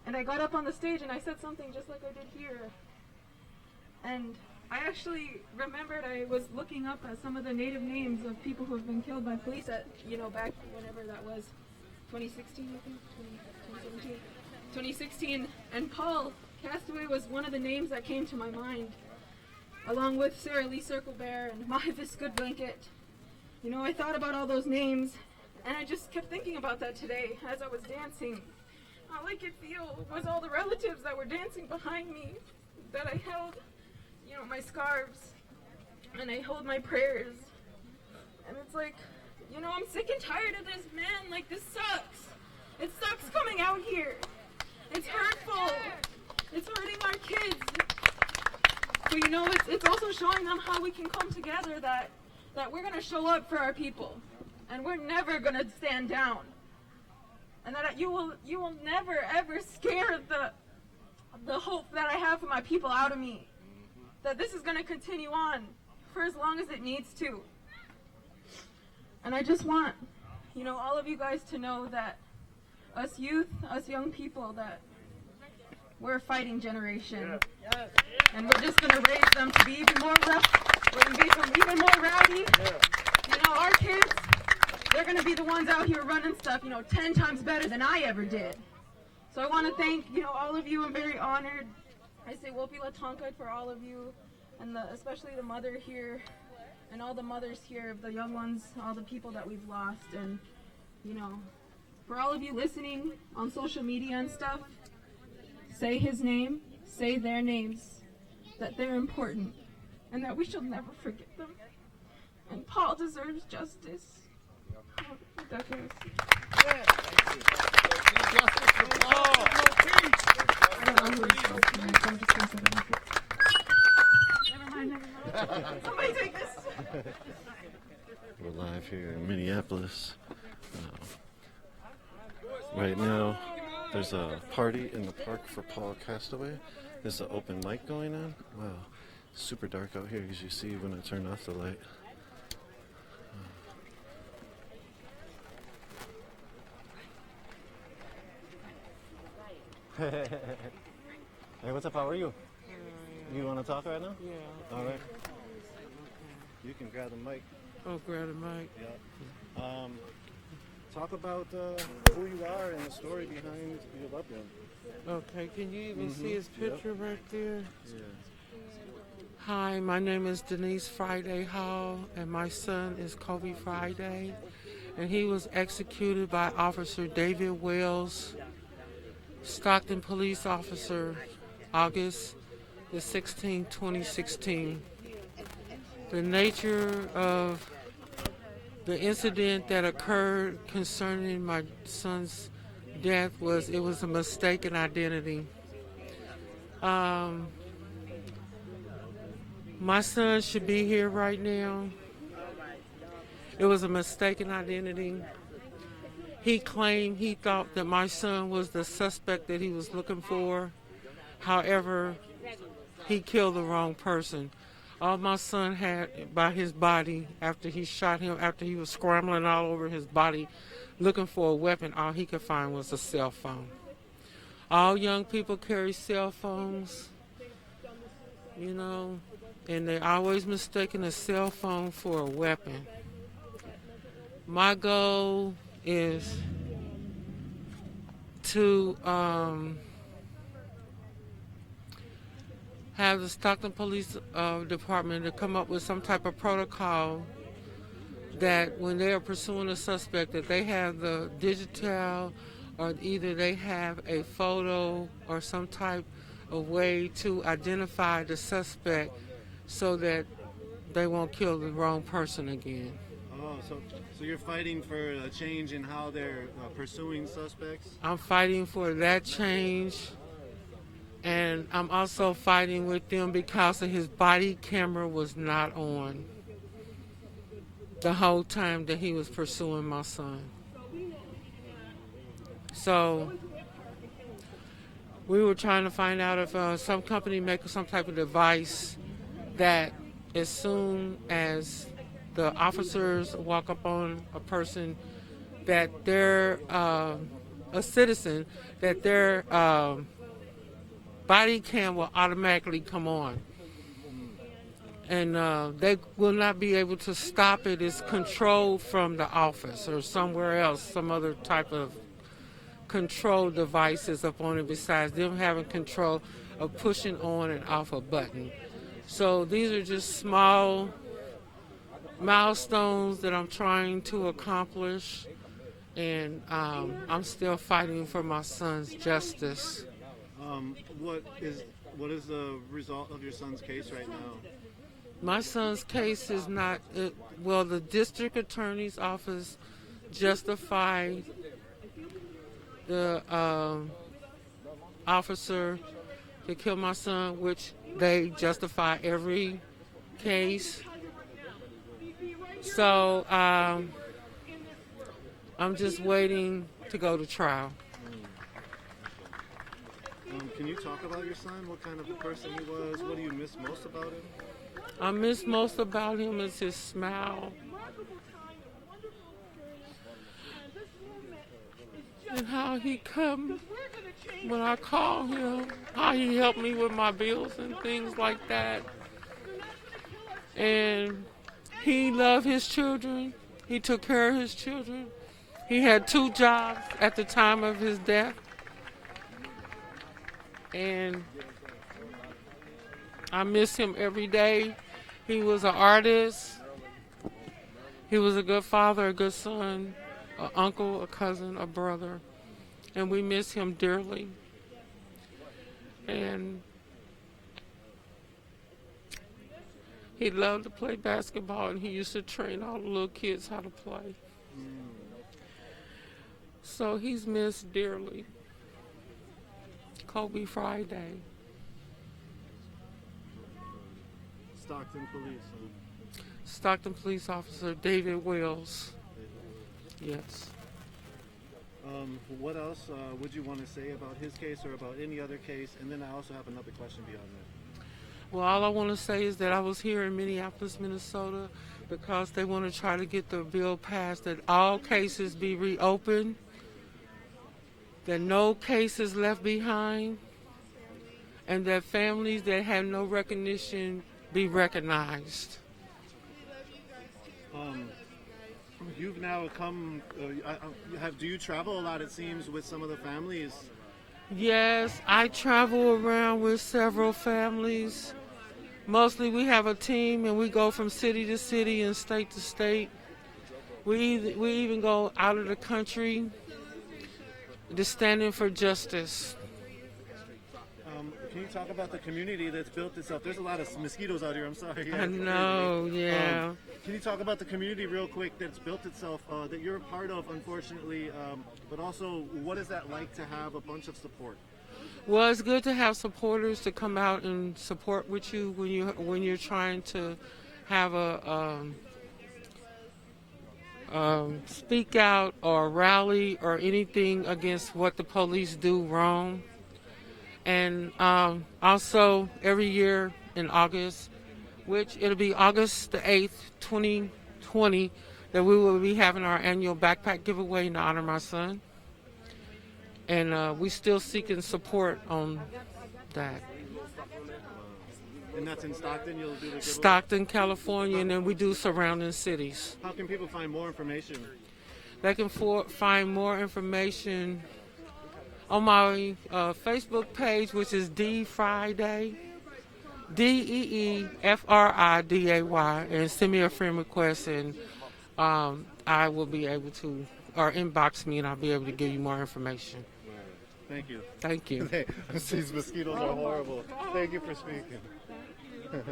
E: And I got up on the stage and I said something just like I did here. And I actually remembered I was looking up at some of the native names of people who have been killed by police at, you know, back whenever that was, 2016 I think, 2017. 2016, and Paul Castaway was one of the names that came to my mind, along with Sarah Lee Circlebear and Mahavis Good Blanket. You know, I thought about all those names, and I just kept thinking about that today as I was dancing. All I could feel was all the relatives that were dancing behind me,
L: that I held, you know, my scarves, and I hold my prayers. And it's like, you know, I'm sick and tired of this, man. Like, this sucks. It sucks coming out here. It's hurtful. It's hurting our kids. But you know, it's also showing them how we can come together, that we're gonna show up for our people, and we're never gonna stand down, and that you will never ever scare the hope that I have for my people out of me. That this is gonna continue on for as long as it needs to. And I just want, you know, all of you guys to know that us youth, us young people, that we're a fighting generation. And we're just going to raise them to be even more rough. We're going to be even more rowdy. You know, our kids, they're going to be the ones out here running stuff, you know, 10 times better than I ever did. So I want to thank, you know, all of you. I'm very honored. I say Wopi Latonka for all of you, and especially the mother here, and all the mothers here, the young ones, all the people that we've lost. And, you know, for all of you listening on social media and stuff, say his name, say their names, that they're important, and that we shall never forget them. And Paul deserves justice. Somebody take this.
A: We're live here in Minneapolis. Right now, there's a party in the park for Paul Castaway. There's an open mic going on. Wow, super dark out here, as you see when I turn off the light. Hey, what's up? How are you? You want to talk right now?
M: Yeah.
A: All right. You can grab the mic.
M: Oh, grab the mic.
A: Yeah. Talk about who you are and the story behind your loved one.
M: Okay, can you even see his picture right there?
A: Yeah.
M: Hi, my name is Denise Friday Hall, and my son is Kobe Friday, and he was executed by Officer David Wells, Stockton police officer, August the 16th, 2016. The nature of the incident that occurred concerning my son's death was a mistaken identity. My son should be here right now. It was a mistaken identity. He claimed he thought that my son was the suspect that he was looking for. However, he killed the wrong person. All my son had by his body after he shot him, after he was scrambling all over his body looking for a weapon, all he could find was a cell phone. All young people carry cell phones, you know, and they're always mistaking a cell phone for a weapon. My goal is to have the Stockton Police Department to come up with some type of protocol that when they are pursuing a suspect, that they have the digital, or either they have a photo or some type of way to identify the suspect so that they won't kill the wrong person again.
A: Oh, so you're fighting for a change in how they're pursuing suspects?
M: I'm fighting for that change. And I'm also fighting with them because of his body camera was not on the whole time that he was pursuing my son. So we were trying to find out if some company makes some type of device that as soon as the officers walk up on a person that they're a citizen, that they're body cam will automatically come on. And they will not be able to stop it. It's controlled from the office or somewhere else, some other type of control devices up on it besides them having control of pushing on and off a button. So these are just small milestones that I'm trying to accomplish. And I'm still fighting for my son's justice.
A: What is the result of your son's case right now?
M: My son's case is not, well, the district attorney's office justified the officer that killed my son, which they justify every case. So I'm just waiting to go to trial.
A: Can you talk about your son? What kind of a person he was? What do you miss most about him?
M: I miss most about him is his smile and how he come when I call him, how he helped me with my bills and things like that. And he loved his children. He took care of his children. He had 2 jobs at the time of his death. And I miss him every day. He was an artist. He was a good father, a good son, an uncle, a cousin, a brother. And we miss him dearly. And he loved to play basketball, and he used to train all the little kids how to play. So he's missed dearly. Kobe Friday.
A: Stockton Police.
M: Stockton Police Officer David Wells. Yes.
A: What else would you want to say about his case or about any other case? And then I also have another question beyond that.
M: Well, all I want to say is that I was here in Minneapolis, Minnesota, because they want to try to get the bill passed that all cases be reopened, that no cases left behind, and that families that have no recognition be recognized.
A: You've now come, do you travel a lot, it seems, with some of the families?
M: Yes, I travel around with several families. Mostly we have a team and we go from city to city and state to state. We even go out of the country just standing for justice.
A: Can you talk about the community that's built itself? There's a lot of mosquitoes out here, I'm sorry.
M: I know, yeah.
A: Can you talk about the community real quick that's built itself, that you're a part of, unfortunately, but also what is that like to have a bunch of support?
M: Well, it's good to have supporters to come out and support with you when you're trying to have a speak out or rally or anything against what the police do wrong. And also every year in August, which it'll be August the 8th, 2020, that we will be having our annual backpack giveaway in honor of my son. And we still seeking support on that.
A: And that's in Stockton? You'll do the giveaway?
M: Stockton, California, and then we do surrounding cities.
A: How can people find more information?
M: They can find more information on my Facebook page, which is D Friday, DEEFRIDAY, and send me a friend request, and I will be able to, or inbox me, and I'll be able to give you more information.
A: Thank you.
M: Thank you.
A: These mosquitoes are horrible. Thank you for speaking.
N: How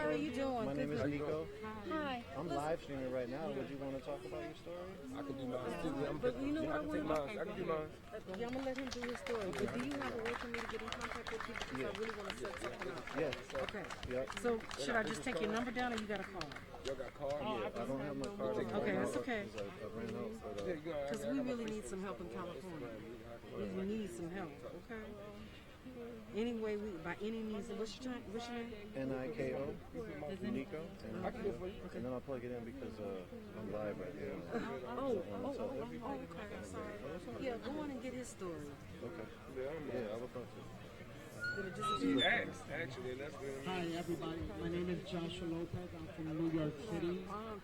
N: are you doing?
A: My name is Nico.
N: Hi.
A: I'm live streaming right now. Would you want to talk about your story?
N: I can do mine too. But you know what I want to do? I can do mine. Yeah, I'm going to let him do his story. But do you have a way for me to get in contact with you? Because I really want to set something up.
A: Yes.
N: Okay.
A: Yep.
N: So should I just take your number down or you got a card?
A: You got a card? Yeah, I don't have my card.
N: Okay, that's okay.
A: I ran out.
N: Because we really need some help in California. We need some help, okay? Anyway, by any means, what's your name?
A: Niko. Nico. And then I'll plug it in because I'm live right here.
N: Okay, I'm sorry. Yeah, go on and get his story.
A: Okay. Yeah, I will talk to you.
N: Did it
D: Hi everybody, my name is Joshua Lopez. I'm from New York City.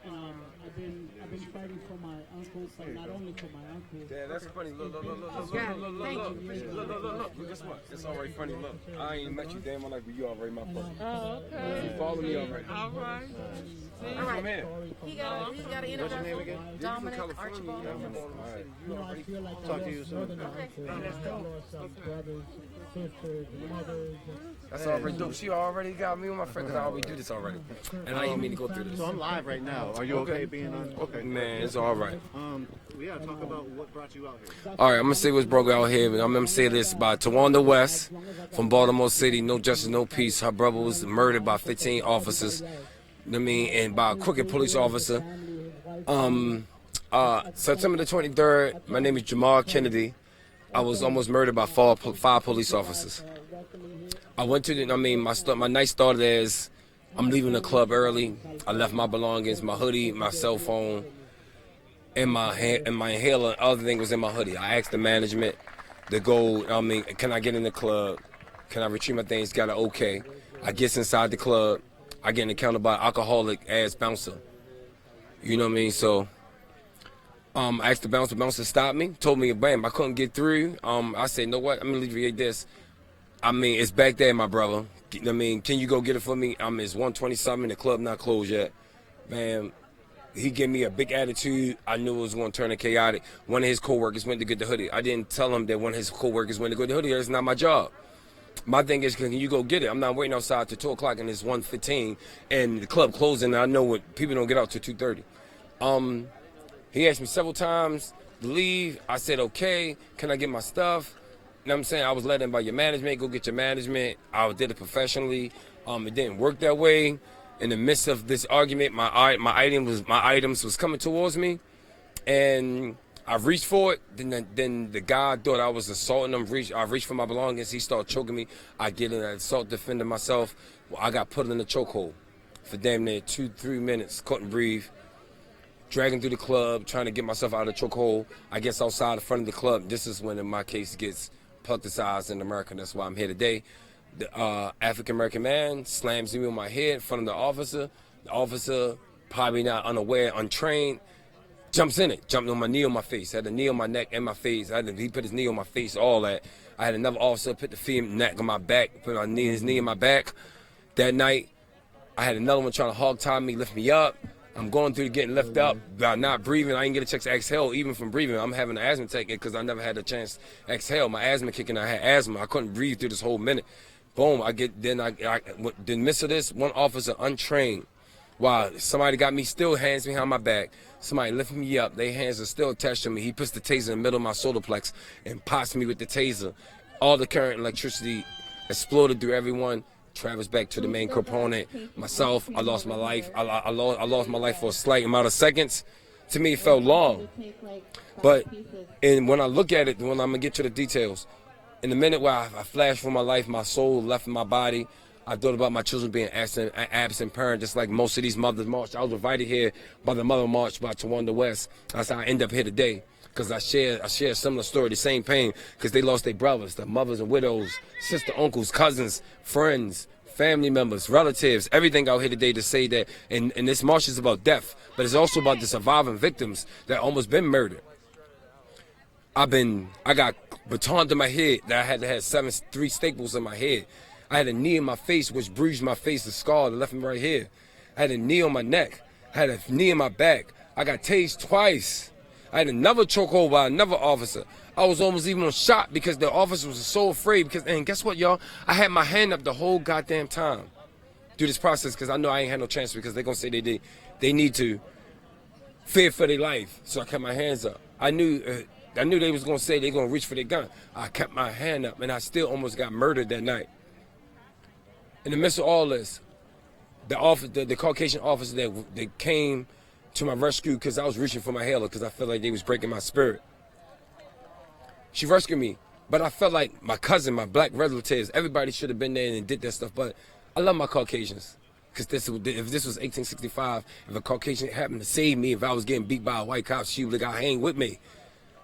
D: I've been fighting for my uncle, but not only for my uncle.
O: Yeah, that's funny. Look. Guess what? It's already funny. Look, I ain't met you day in my life, but you already my brother.
M: Oh, okay.
O: You follow me already.
M: All right.
O: All right. Here.
P: He got an
O: What's your name again?
P: Dominic Archibald.
D: I feel like
A: Talk to you soon.
D: brothers, sisters, mothers.
O: That's already dope. She already got me with my friend because I already do this already. And I didn't mean to go through this.
A: So I'm live right now. Are you okay being on? Okay.
O: Man, it's all right.
A: We gotta talk about what brought you out here.
O: All right, I'm going to say what's broke out here. I'm going to say this about Tawanda West from Baltimore City. No justice, no peace. Her brother was murdered by 15 officers. And by a crooked police officer. September the 23rd, my name is Jamal Kennedy. I was almost murdered by five police officers. I went to my night started as I'm leaving the club early. I left my belongings, my hoodie, my cell phone, and my inhaler. Other thing was in my hoodie. I asked the management to go. Can I get in the club? Can I retrieve my things? Got it okay. I get inside the club. I get encountered by an alcoholic ass bouncer. You know what I mean? So I asked the bouncer stopped me, told me, bam, I couldn't get through. I said, you know what? I'm gonna alleviate this. It's back there, my brother. Can you go get it for me? It's 1:20 something, the club not closed yet. Man, he gave me a big attitude. I knew it was gonna turn chaotic. One of his coworkers went to get the hoodie. I didn't tell him that one of his coworkers went to get the hoodie. That's not my job. My thing is, can you go get it? I'm not waiting outside till 2 o'clock and it's 1:15 and the club closing. I know what people don't get out till 2:30. He asked me several times to leave. I said, okay, can I get my stuff? You know what I'm saying? I was led in by your management. Go get your management. I did it professionally. It didn't work that way. In the midst of this argument, my items was coming towards me, and I reached for it. Then the guy thought I was assaulting him. I reached for my belongings. He started choking me. I get in an assault, defending myself. Well, I got put in the chokehold for damn near 2-3 minutes. Couldn't breathe. Dragging through the club, trying to get myself out of the chokehold. I guess outside the front of the club. This is when my case gets publicized in America. That's why I'm here today. The African-American man slams me on my head in front of the officer. The officer, probably not unaware, untrained, jumps in it. Jumped on my knee on my face. Had a knee on my neck and my face. He put his knee on my face, all that. I had another officer put the neck on my back, put his knee in my back. That night, I had another one trying to hog tie me, lift me up. I'm going through getting lifted up, not breathing. I didn't get a chance to exhale, even from breathing. I'm having an asthma attack because I never had a chance to exhale. My asthma kicking, I had asthma. I couldn't breathe through this whole minute. Boom, then midst of this, one officer untrained. While somebody got me, still hands behind my back. Somebody lifted me up. Their hands are still attached to me. He puts the taser in the middle of my solar plex and pops me with the taser. All the current and electricity exploded through everyone. Travis back to the main component. Myself, I lost my life. I lost my life for a slight amount of seconds. To me, it felt long. But when I look at it, when I'm going to get to the details, in the minute where I flashed for my life, my soul left my body. I thought about my children being absent parent, just like most of these mothers march. I was invited here by the Mother March by Tawanda West. That's how I end up here today, because I share a similar story, the same pain, because they lost their brothers, their mothers and widows, sister, uncles, cousins, friends, family members, relatives, everything out here today to say that, and this march is about death, but it's also about the surviving victims that almost been murdered. I got baton to my head that I had to have 3 staples in my head. I had a knee in my face, which bruised my face, the scar that left me right here. I had a knee on my neck. I had a knee in my back. I got tased twice. I had another chokehold by another officer. I was almost even shot because the officer was so afraid. And guess what, y'all? I had my hand up the whole goddamn time through this process, because I know I ain't had no chance, because they're going to say they need to fear for their life. So I kept my hands up. I knew they was going to say they're going to reach for their gun. I kept my hand up, and I still almost got murdered that night. In the midst of all this, the Caucasian officer that came to my rescue, because I was reaching for my hailer, because I felt like they was breaking my spirit. She rescued me, but I felt like my cousin, my black relatives, everybody should have been there and did that stuff. But I love my Caucasians, because if this was 1865, if a Caucasian happened to save me, if I was getting beat by a white cop, she would have got hang with me.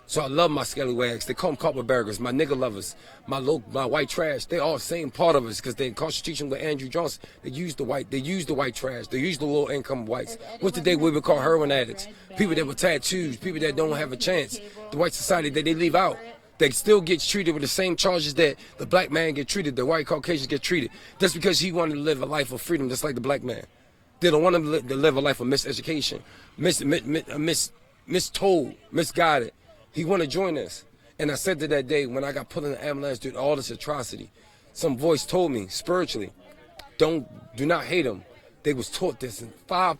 O: So I love my scallywags. They call them carpetbaggers, my nigga lovers, my white trash. They all the same part of us because they in Constitution with Andrew Johnson. They use the white trash. They use the low income whites. What's the day we would call heroin addicts? People that with tattoos, people that don't have a chance. The white society that they leave out. They still get treated with the same charges that the black man get treated, the white Caucasians get treated. That's because he wanted to live a life of freedom just like the black man. They don't want him to live a life of miseducation, mistold, misguided. He want to join us. And I said to that day when I got put in the ambulance due to all this atrocity, some voice told me spiritually, do not hate him. They was taught this. And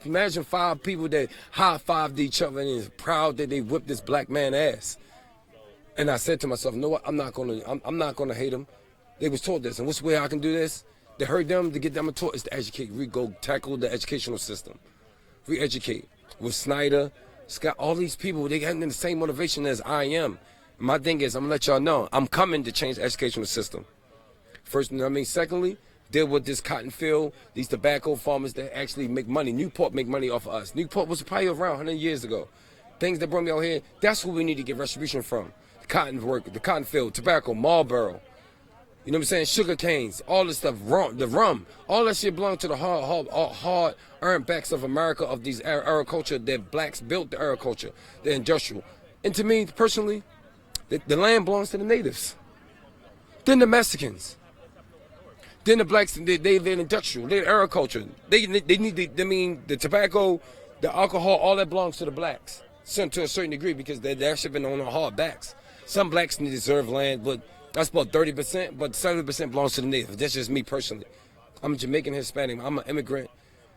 O: imagine 5 people that high-fived each other and is proud that they whipped this black man's ass. And I said to myself, no, I'm not gonna hate them. They was taught this. And what's the way I can do this? To hurt them, to get them taught is to educate. We go tackle the educational system. We educate. With Snyder, Scott, all these people, they have the same motivation as I am. My thing is, I'm gonna let y'all know, I'm coming to change the educational system. First, you know what I mean? Secondly, deal with this cotton field, these tobacco farmers that actually make money. Newport make money off of us. Newport was probably around 100 years ago. Things that brought me out here, that's who we need to get retribution from. The cotton work, the cotton field, tobacco, Marlboro. You know what I'm saying? Sugar canes, all this stuff, the rum, all that shit belonged to the hard-earned backs of America, of these agriculture that blacks built the agriculture, the industrial. And to me, personally, the land belongs to the natives. Then the Mexicans. Then the blacks, they're industrial, they're agriculture. They need the tobacco, the alcohol, all that belongs to the blacks. Some to a certain degree because they actually been on their hard backs. Some blacks deserve land, but that's about 30%, but 70% belongs to the natives. That's just me personally. I'm Jamaican Hispanic. I'm an immigrant,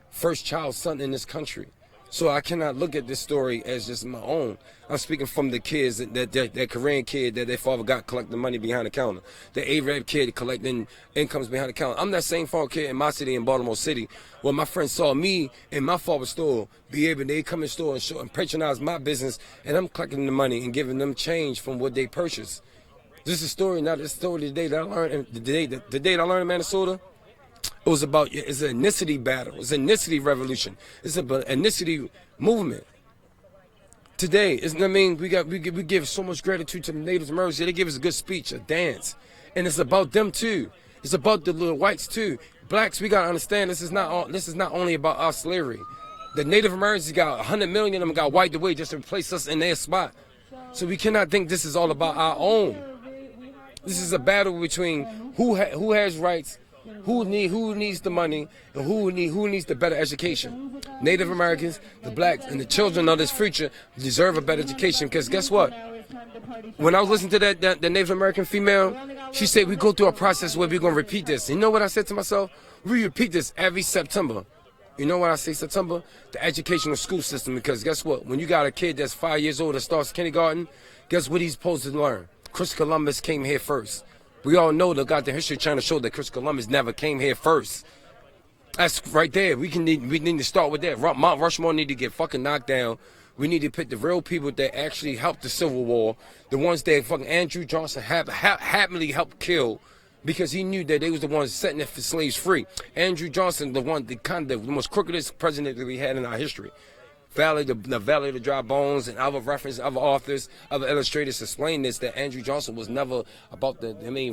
O: first child son in this country. So I cannot look at this story as just my own. I'm speaking from the kids, that Korean kid that their father got collecting money behind the counter. The Arab kid collecting incomes behind the counter. I'm that same farm kid in my city, in Baltimore City, where my friends saw me in my father's store be able, they come in store and show and patronize my business, and I'm collecting the money and giving them change from what they purchased. This is a story, not a story the day that I learned, the day that I learned in Minnesota. It was about, it's an ethnicity battle. It's an ethnicity revolution. It's an ethnicity movement. Today, we give so much gratitude to the Native Americans. They give us a good speech, a dance. And it's about them too. It's about the little whites too. Blacks, we gotta understand this is not only about our slavery. The Native Americans got 100 million of them got wiped away just to replace us in their spot. So we cannot think this is all about our own. This is a battle between who has rights, who needs the money, and who needs the better education. Native Americans, the blacks, and the children of this future deserve a better education. Because guess what? When I was listening to the Native American female, she said we go through a process where we're gonna repeat this. You know what I said to myself? We repeat this every September. You know what I say September? The educational school system. Because guess what? When you got a kid that's 5 years old that starts kindergarten, guess what he's supposed to learn? Chris Columbus came here first. We all know the goddamn history trying to show that Chris Columbus never came here first. That's right there. We need to start with that. Mount Rushmore need to get fucking knocked down. We need to pick the real people that actually helped the Civil War, the ones that fucking Andrew Johnson happily helped kill, because he knew that they was the ones setting the slaves free. Andrew Johnson, the most crookedest president that we had in our history. The Valley of the Dry Bones, and other references, other authors, other illustrators explain this, that Andrew Johnson was never about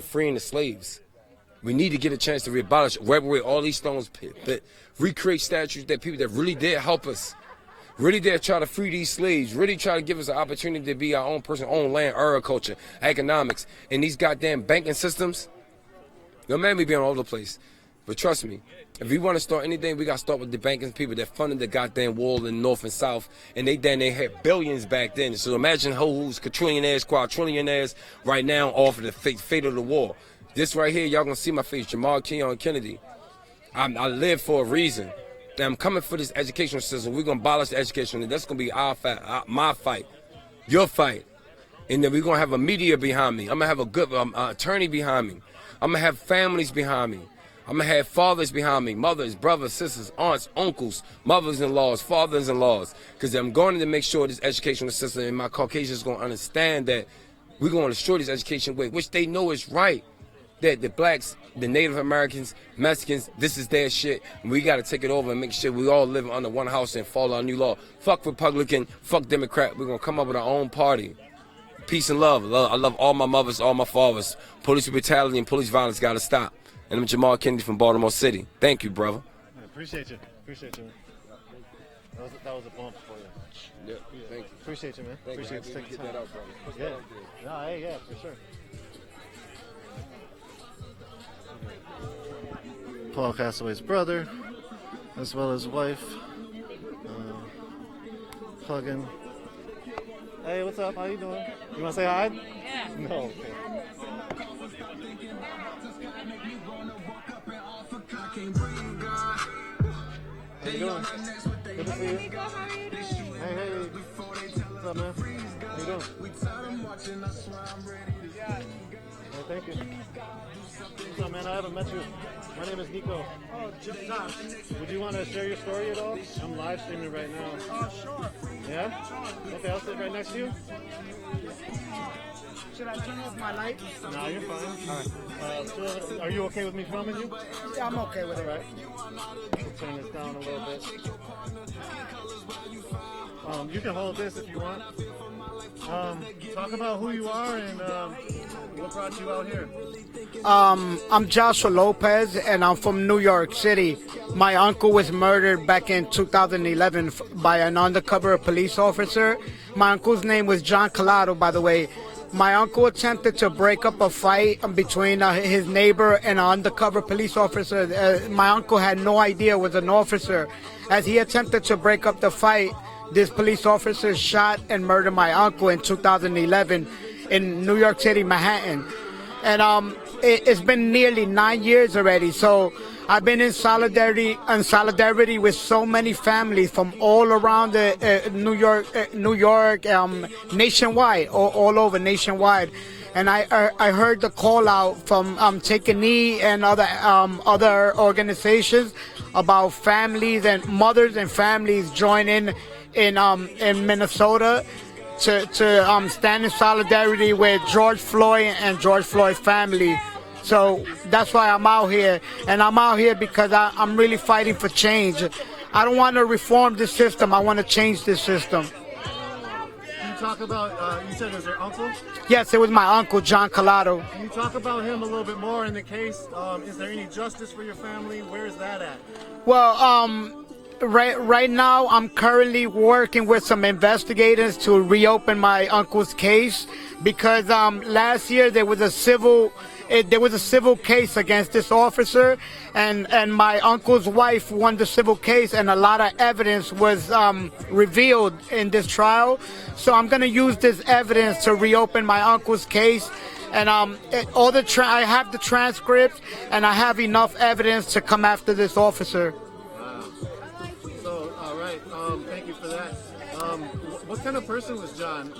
O: freeing the slaves. We need to get a chance to abolish, wipe away all these stones, but recreate statues that people that really did help us, really did try to free these slaves, really try to give us an opportunity to be our own person, own land, agriculture, economics, and these goddamn banking systems. Yo, man, we be all over the place. But trust me, if we want to start anything, we got to start with the banking people that funded the goddamn wall in North and South. And they had billions back then. So imagine who's quadrillionaires, quadrillionaires right now off of the fate of the war. This right here, y'all going to see my face, Jamal Kennedy. I live for a reason. I'm coming for this educational system. We're going to abolish the education. And that's going to be our fight, my fight, your fight. And then we're going to have a media behind me. I'm going to have a good attorney behind me. I'm going to have families behind me. I'm going to have fathers behind me, mothers, brothers, sisters, aunts, uncles, mothers-in-laws, fathers-in-laws. Because I'm going to make sure this educational system and my Caucasians going to understand that we're going to destroy this education way, which they know is right. That the blacks, the Native Americans, Mexicans, this is their shit. And we got to take it over and make sure we all live under one house and follow our new law. Fuck Republican, fuck Democrat. We're going to come up with our own party. peace and love. I love all my mothers, all my fathers. Police brutality and police violence got to stop. And I'm Jamal Kennedy from Baltimore City. Thank you, brother.
A: I appreciate you. Appreciate you. That was a bump for you.
O: Yeah, thank you.
A: Appreciate you, man.
O: Thank
A: Appreciate you taking time.
O: that out, brother.
A: Yeah. No, hey, yeah, for sure. Paul Castaway's brother, as well as wife, hugging. Hey, what's up? How you doing? You want to say hi?
F: Yeah.
A: No. Okay. How you doing? Good to see you. Hey. What's up, man? How you doing? Hey, thank you. What's up, man? I haven't met you. My name is Nico.
D: Oh, Josh.
A: Would you want to share your story at all? I'm live streaming right now.
D: Oh, sure.
A: Yeah? Okay, I'll sit right next to you.
D: Should I turn off my lights?
A: No, you're fine. All right. So are you okay with me filming you?
D: Yeah, I'm okay with it.
A: All right. Turn this down a little bit. You can hold this if you want. Talk about who you are and what brought you out here.
Q: I'm Joshua Lopez, and I'm from New York City. My uncle was murdered back in 2011 by an undercover police officer. My uncle's name was John Collado, by the way. My uncle attempted to break up a fight between his neighbor and an undercover police officer. My uncle had no idea it was an officer. As he attempted to break up the fight, this police officer shot and murdered my uncle in 2011 in New York City, Manhattan. And it's been nearly 9 years already. So I've been in solidarity with so many families from all around the New York, nationwide, all over nationwide. And I heard the call out from Take a Knee and other organizations about families and mothers and families joining in Minnesota to stand in solidarity with George Floyd and George Floyd's family. So that's why I'm out here. And I'm out here because I'm really fighting for change. I don't want to reform this system. I want to change this system.
A: Can you talk about, you said it was your uncle?
Q: Yes, it was my uncle, John Collado.
A: Can you talk about him a little bit more in the case? Is there any justice for your family? Where is that at?
Q: Well, right now I'm currently working with some investigators to reopen my uncle's case because last year there was a civil case against this officer, and my uncle's wife won the civil case, and a lot of evidence was revealed in this trial. So I'm going to use this evidence to reopen my uncle's case. And I have the transcripts, and I have enough evidence to come after this officer.
A: Wow. So, all right. Thank you for that. What kind of person was John?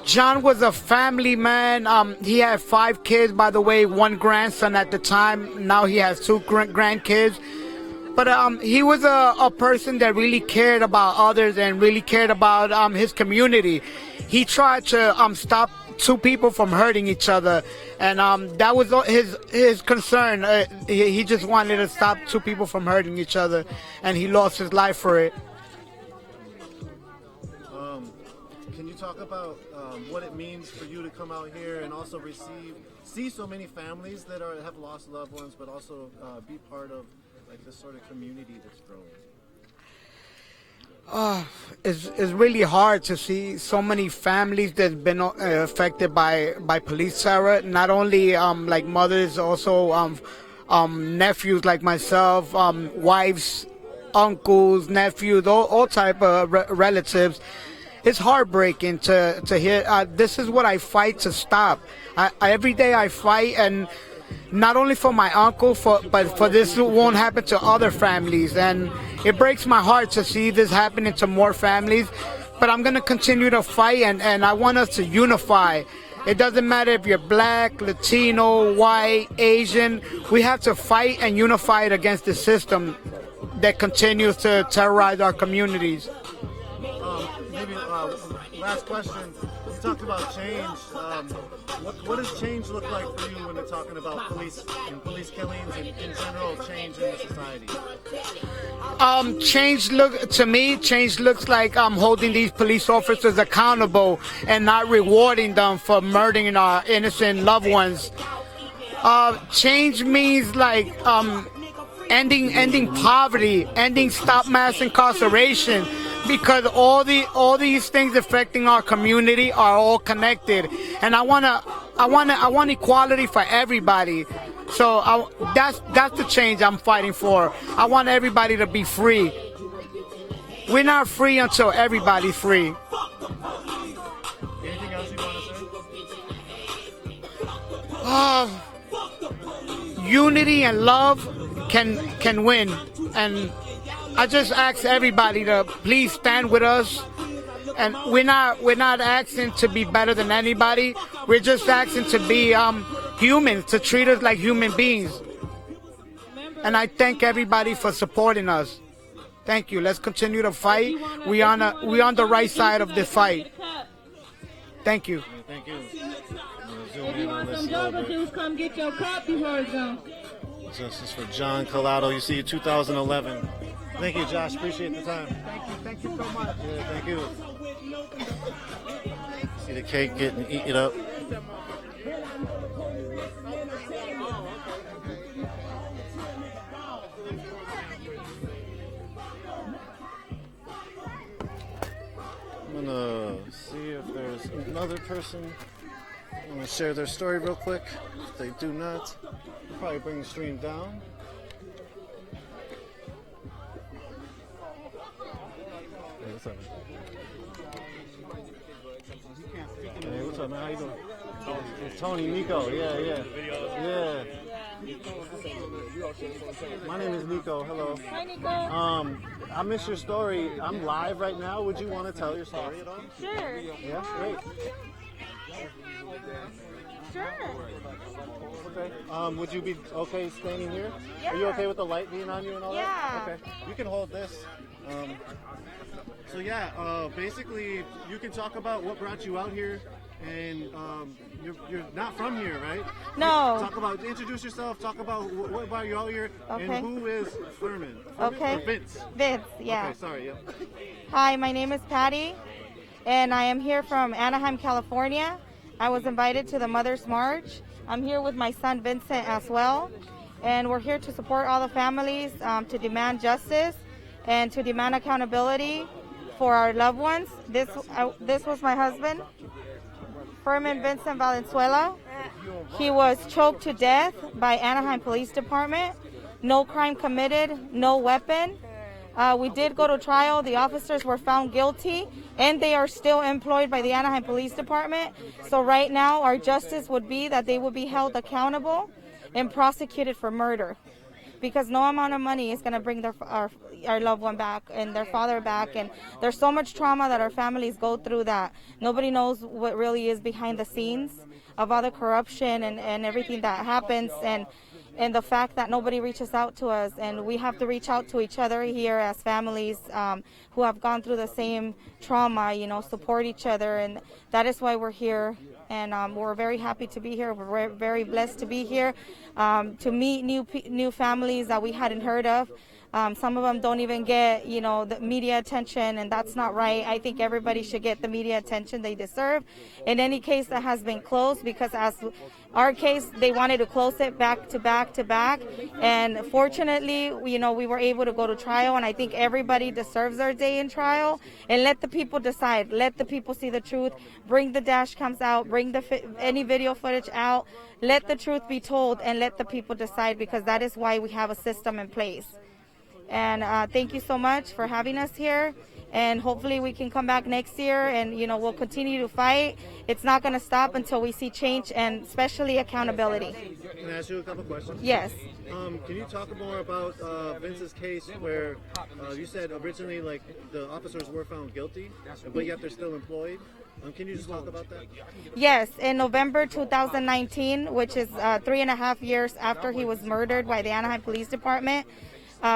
Q: John was a family man. He had 5 kids, by the way, 1 grandson at the time. Now he has 2 grandkids. But he was a person that really cared about others and really cared about his community. He tried to stop 2 people from hurting each other, and that was his concern. He just wanted to stop 2 people from hurting each other, and he lost his life for it.
A: Can you talk about what it means for you to come out here and also see so many families that have lost loved ones, but also be part of like this sort of community that's growing?
Q: It's really hard to see so many families that's been affected by police terror. Not only like mothers, also nephews like myself, wives, uncles, nephews, all type of relatives. It's heartbreaking to hear. This is what I fight to stop. Every day I fight, and not only for my uncle, but for this won't happen to other families. And it breaks my heart to see this happening to more families. But I'm going to continue to fight, and I want us to unify. It doesn't matter if you're black, Latino, white, Asian. We have to fight and unify it against the system that continues to terrorize our communities.
A: Maybe last question. talked about change. What does change look like for you when we're talking about police and police killings and in general change in the society?
Q: Change looks like holding these police officers accountable and not rewarding them for murdering our innocent loved ones. Change means like ending poverty, stop mass incarceration, because all these things affecting our community are all connected, and I want equality for everybody. So that's the change I'm fighting for. I want everybody to be free. We're not free until everybody's free.
A: Anything else you want to say?
Q: Unity and love can win, and I just ask everybody to please stand with us. And we're not asking to be better than anybody. We're just asking to be humans, to treat us like human beings. And I thank everybody for supporting us. Thank you. Let's continue to fight. We on the right side of the fight. Thank you.
A: Thank you.
E: If you want some yoga juice, come get your cup before it's gone.
A: Justice for John Collado. You see 2011. Thank you, Josh. Appreciate the time.
Q: Thank you so much.
A: Yeah, thank you. See the cake getting eaten up. I'm gonna see if there's another person. I'm gonna share their story real quick. If they do not, we'll probably bring the stream down. Hey, what's up, man? Hey, what's up, man? How you doing? It's Tony, Nico. Yeah. My name is Nico. Hello.
E: Hi, Nico.
A: I missed your story. I'm live right now. Would you want to tell your story at all?
E: Sure.
A: Yeah, great.
E: Sure.
A: Okay. Would you be okay standing here?
E: Yeah.
A: Are you okay with the light being on you and all
E: Yeah.
A: that? Okay. You can hold this. So yeah, basically, you can talk about what brought you out here, and you're not from here, right?
R: No.
A: Introduce yourself. Talk about what brought you out here,
R: Okay.
A: and who is Furman?
R: Okay.
A: Or Vince.
R: Vince, yeah.
A: Okay, sorry. Yeah.
R: Hi, my name is Patty, and I am here from Anaheim, California. I was invited to the Mother's March. I'm here with my son Vincent as well, and we're here to support all the families, to demand justice and to demand accountability for our loved ones. This was my husband, Furman Vincent Valenzuela. He was choked to death by Anaheim Police Department. No crime committed, no weapon. We did go to trial. The officers were found guilty, and they are still employed by the Anaheim Police Department. So right now, our justice would be that they would be held accountable and prosecuted for murder, because no amount of money is going to bring our loved one back and their father back. And there's so much trauma that our families go through that nobody knows what really is behind the scenes of all the corruption and everything that happens. And the fact that nobody reaches out to us, and we have to reach out to each other here as families who have gone through the same trauma, support each other. And that is why we're here. And we're very happy to be here. We're very blessed to be here, to meet new families that we hadn't heard of. Some of them don't even get, the media attention, and that's not right. I think everybody should get the media attention they deserve in any case that has been closed, because as our case, they wanted to close it back to back to back. And fortunately, we were able to go to trial, and I think everybody deserves their day in trial. And let the people decide. Let the people see the truth. Bring the dash cams out. Bring any video footage out. Let the truth be told, and let the people decide, because that is why we have a system in place. And thank you so much for having us here. And hopefully we can come back next year, and we'll continue to fight. It's not going to stop until we see change, and especially accountability.
A: Can I ask you a couple questions?
R: Yes.
A: Can you talk more about Vince's case, where you said originally the officers were found guilty, but yet they're still employed? Can you just talk about that?
R: Yes. In November 2019, which is 3.5 years after he was murdered by the Anaheim Police Department,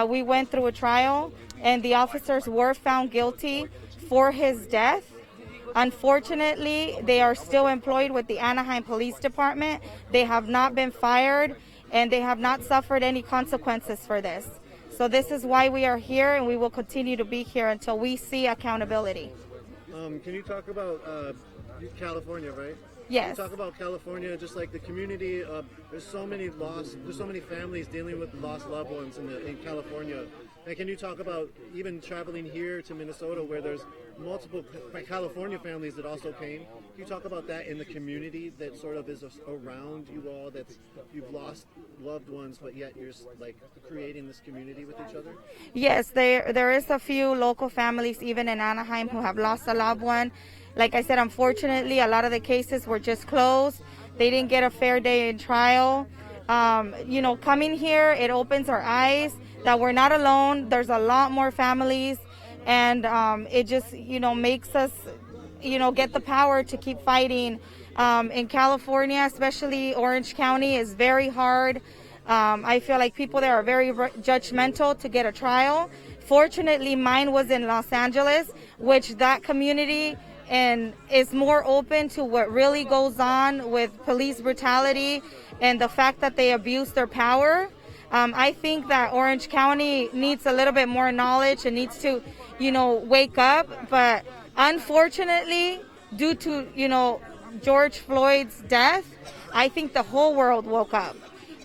R: we went through a trial, and the officers were found guilty for his death. Unfortunately, they are still employed with the Anaheim Police Department. They have not been fired, and they have not suffered any consequences for this. So this is why we are here, and we will continue to be here until we see accountability.
A: Can you talk about California, right?
R: Yes.
A: Can you talk about California, just like the community. There's so many families dealing with lost loved ones in California. And can you talk about even traveling here to Minnesota, where there's multiple California families that also came? Can you talk about that in the community that sort of is around you all, you've lost loved ones, but yet you're like creating this community with each other?
R: Yes, there is a few local families, even in Anaheim, who have lost a loved one. Like I said, unfortunately, a lot of the cases were just closed. They didn't get a fair day in trial. Coming here, it opens our eyes that we're not alone. There's a lot more families, and it just, makes us, get the power to keep fighting. In California, especially Orange County, is very hard. I feel like people there are very judgmental to get a trial. Fortunately, mine was in Los Angeles, which that community and is more open to what really goes on with police brutality and the fact that they abuse their power. I think that Orange County needs a little bit more knowledge and needs to, wake up. But unfortunately, due to, George Floyd's death, I think the whole world woke up.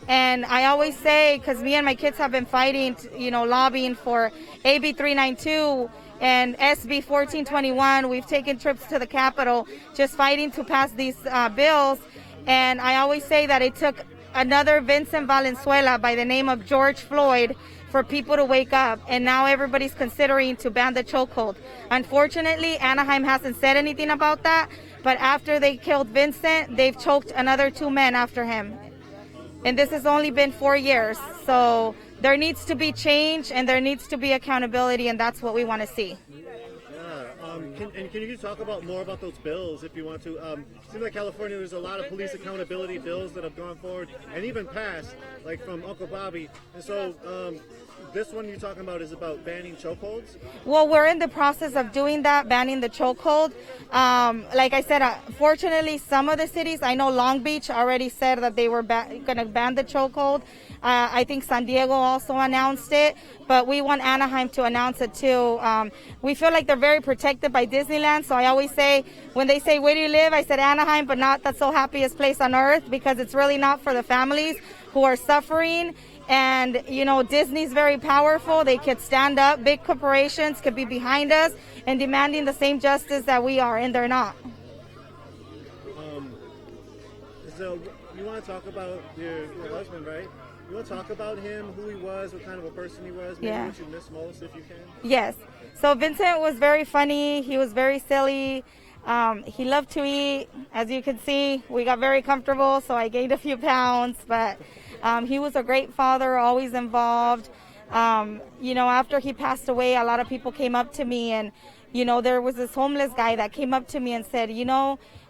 R: And I always say, because me and my kids have been fighting, lobbying for AB 392 and SB 1421. We've taken trips to the Capitol just fighting to pass these bills. And I always say that it took another Vincent Valenzuela by the name of George Floyd for people to wake up. And now everybody's considering to ban the chokehold. Unfortunately, Anaheim hasn't said anything about that. But after they killed Vincent, they've choked another 2 men after him. And this has only been 4 years. So there needs to be change and there needs to be accountability, and that's what we want to see.
A: Can you talk about more about those bills if you want to? It seems like California, there's a lot of police accountability bills that have gone forward and even passed, like from Uncle Bobby. And so this one you're talking about is about banning chokeholds?
R: Well, we're in the process of doing that, banning the chokehold. Like I said, fortunately, some of the cities, I know Long Beach already said that they were going to ban the chokehold. I think San Diego also announced it, but we want Anaheim to announce it too. We feel like they're very protected by Disneyland, so I always say, when they say, where do you live? I said Anaheim, but not the so happiest place on earth, because it's really not for the families who are suffering. And, Disney's very powerful. They could stand up. Big corporations could be behind us and demanding the same justice that we are, and they're not.
A: So you want to talk about your husband, right? You want to talk about him, who he was, what kind of a person he was, maybe what you miss most, if you can?
R: Yes. So Vincent was very funny. He was very silly. He loved to eat. As you can see, we got very comfortable, so I gained a few pounds. But he was a great father, always involved. After he passed away, a lot of people came up to me, and, there was this homeless guy that came up to me and said,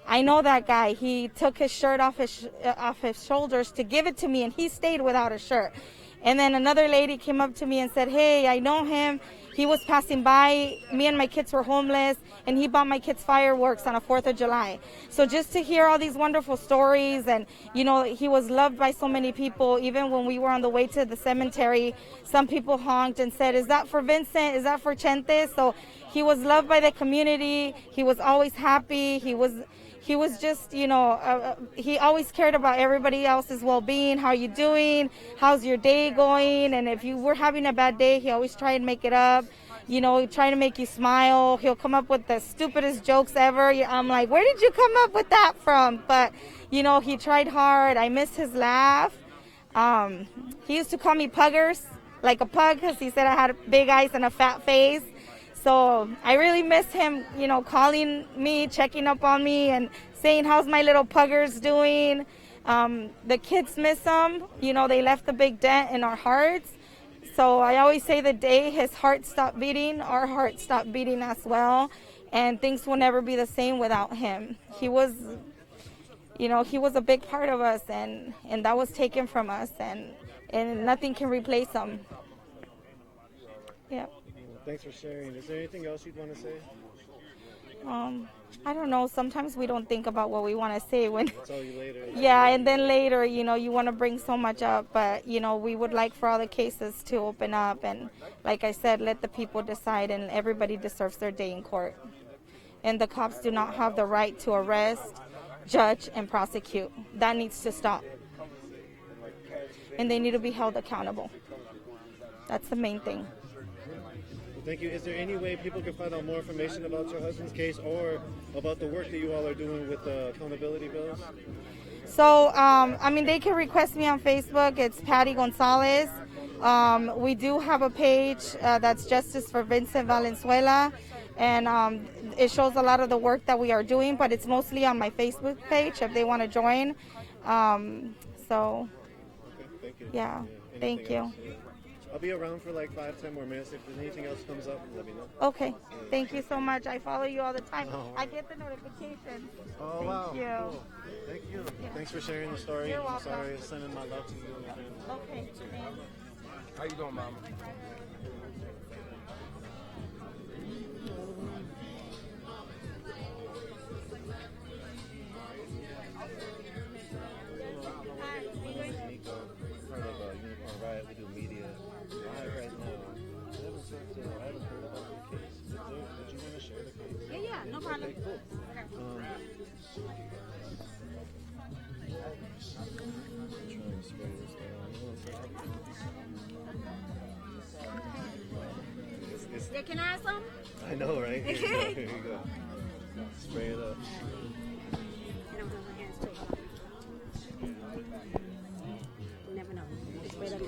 R: I know that guy. He took his shirt off his shoulders to give it to me, and he stayed without a shirt. And then another lady came up to me and said, hey, I know him. He was passing by. Me and my kids were homeless, and he bought my kids fireworks on a 4th of July. So just to hear all these wonderful stories, and, he was loved by so many people. Even when we were on the way to the cemetery, some people honked and said, is that for Vincent? Is that for Chente? So he was loved by the community. He was always happy. He was just, he always cared about everybody else's well-being. How are you doing? How's your day going? And if you were having a bad day, he always tried to make it up, trying to make you smile. He'll come up with the stupidest jokes ever. I'm like, where did you come up with that from? But, he tried hard. I miss his laugh. He used to call me Puggers, like a pug, because he said I had big eyes and a fat face. So I really miss him, calling me, checking up on me, and saying, how's my little Puggers doing? The kids miss him. They left a big dent in our hearts. So I always say the day his heart stopped beating, our heart stopped beating as well. And things will never be the same without him. He was, he was a big part of us, and that was taken from us, and nothing can replace him. Yeah.
A: Thanks for sharing. Is there anything else you'd want to say?
R: I don't know. Sometimes we don't think about what we want to say when.
A: I'll tell you later.
R: Yeah, and then later, you know, you want to bring so much up, but you know, we would like for all the cases to open up, and like I said, let the people decide, and everybody deserves their day in court. And the cops do not have the right to arrest, judge, and prosecute. That needs to stop. And they need to be held accountable. That's the main thing.
A: Thank you. Is there any way people can find out more information about your husband's case or about the work that you all are doing with the accountability bills?
R: So, I mean, they can request me on Facebook. It's Patty Gonzalez. We do have a page that's Justice for Vincent Valenzuela, and it shows a lot of the work that we are doing, but it's mostly on my Facebook page if they want to join. So,
A: okay, thank you.
R: Yeah, thank you.
A: Else? I'll be around for like 5-10 more minutes. If anything else comes up, let me know.
R: Okay. Thank you so much. I follow you all the time. I get the notifications.
A: Oh,
R: Thank
A: wow.
R: you.
A: Cool. Thank you.
R: Yeah.
A: Thanks for sharing the story.
R: You're
A: I'm
R: welcome.
A: sorry. Sending my love to you and your family.
R: Okay. Thanks.
O: How you doing, Mama?
A: We do media live right now. I haven't heard about the case. Did you want to share the case?
S: Yeah, no problem.
A: Okay, cool. Trying to spray this down.
S: Yeah, can I have some?
A: I know, right? Here you go. Here you go. Spray it up.
S: You never know. Spray it up.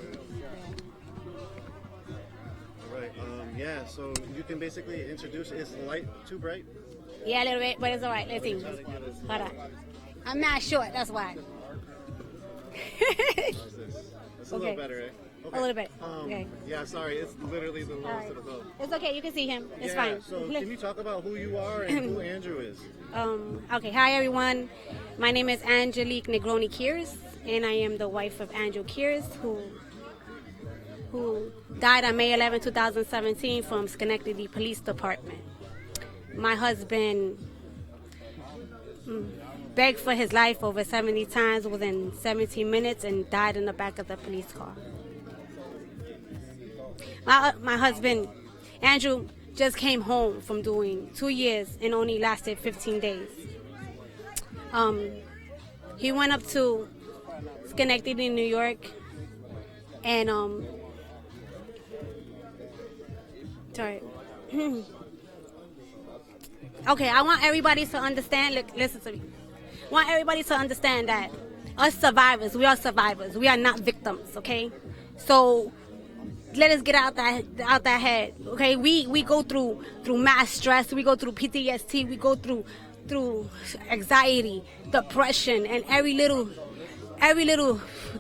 A: Right. Yeah. So you can basically introduce. Is the light too bright?
S: Yeah, a little bit, but it's all right. Let's see. Hold on. I'm not short. That's why.
A: It's a little better, eh? Okay.
S: A little bit. Okay.
A: Yeah. Sorry. It's literally the lowest
S: All right.
A: of the low.
S: It's okay. You can see him. It's
A: Yeah,
S: fine.
A: So can you talk about who you are and who Andrew is?
S: Okay. Hi, everyone. My name is Angelique Negroni Kears, and I am the wife of Andrew Kears, who died on May 11, 2017 from Schenectady Police Department. My husband begged for his life over 70 times within 17 minutes and died in the back of the police car. My husband, Andrew, just came home from doing 2 years and only lasted 15 days. He went up to Schenectady, New York, and sorry. Okay, I want everybody to understand. Look, listen to me. I want everybody to understand that us survivors, we are survivors. We are not victims. Okay, so let us get out that head. Okay, we go through mass stress. We go through PTSD. We go through anxiety, depression, and every little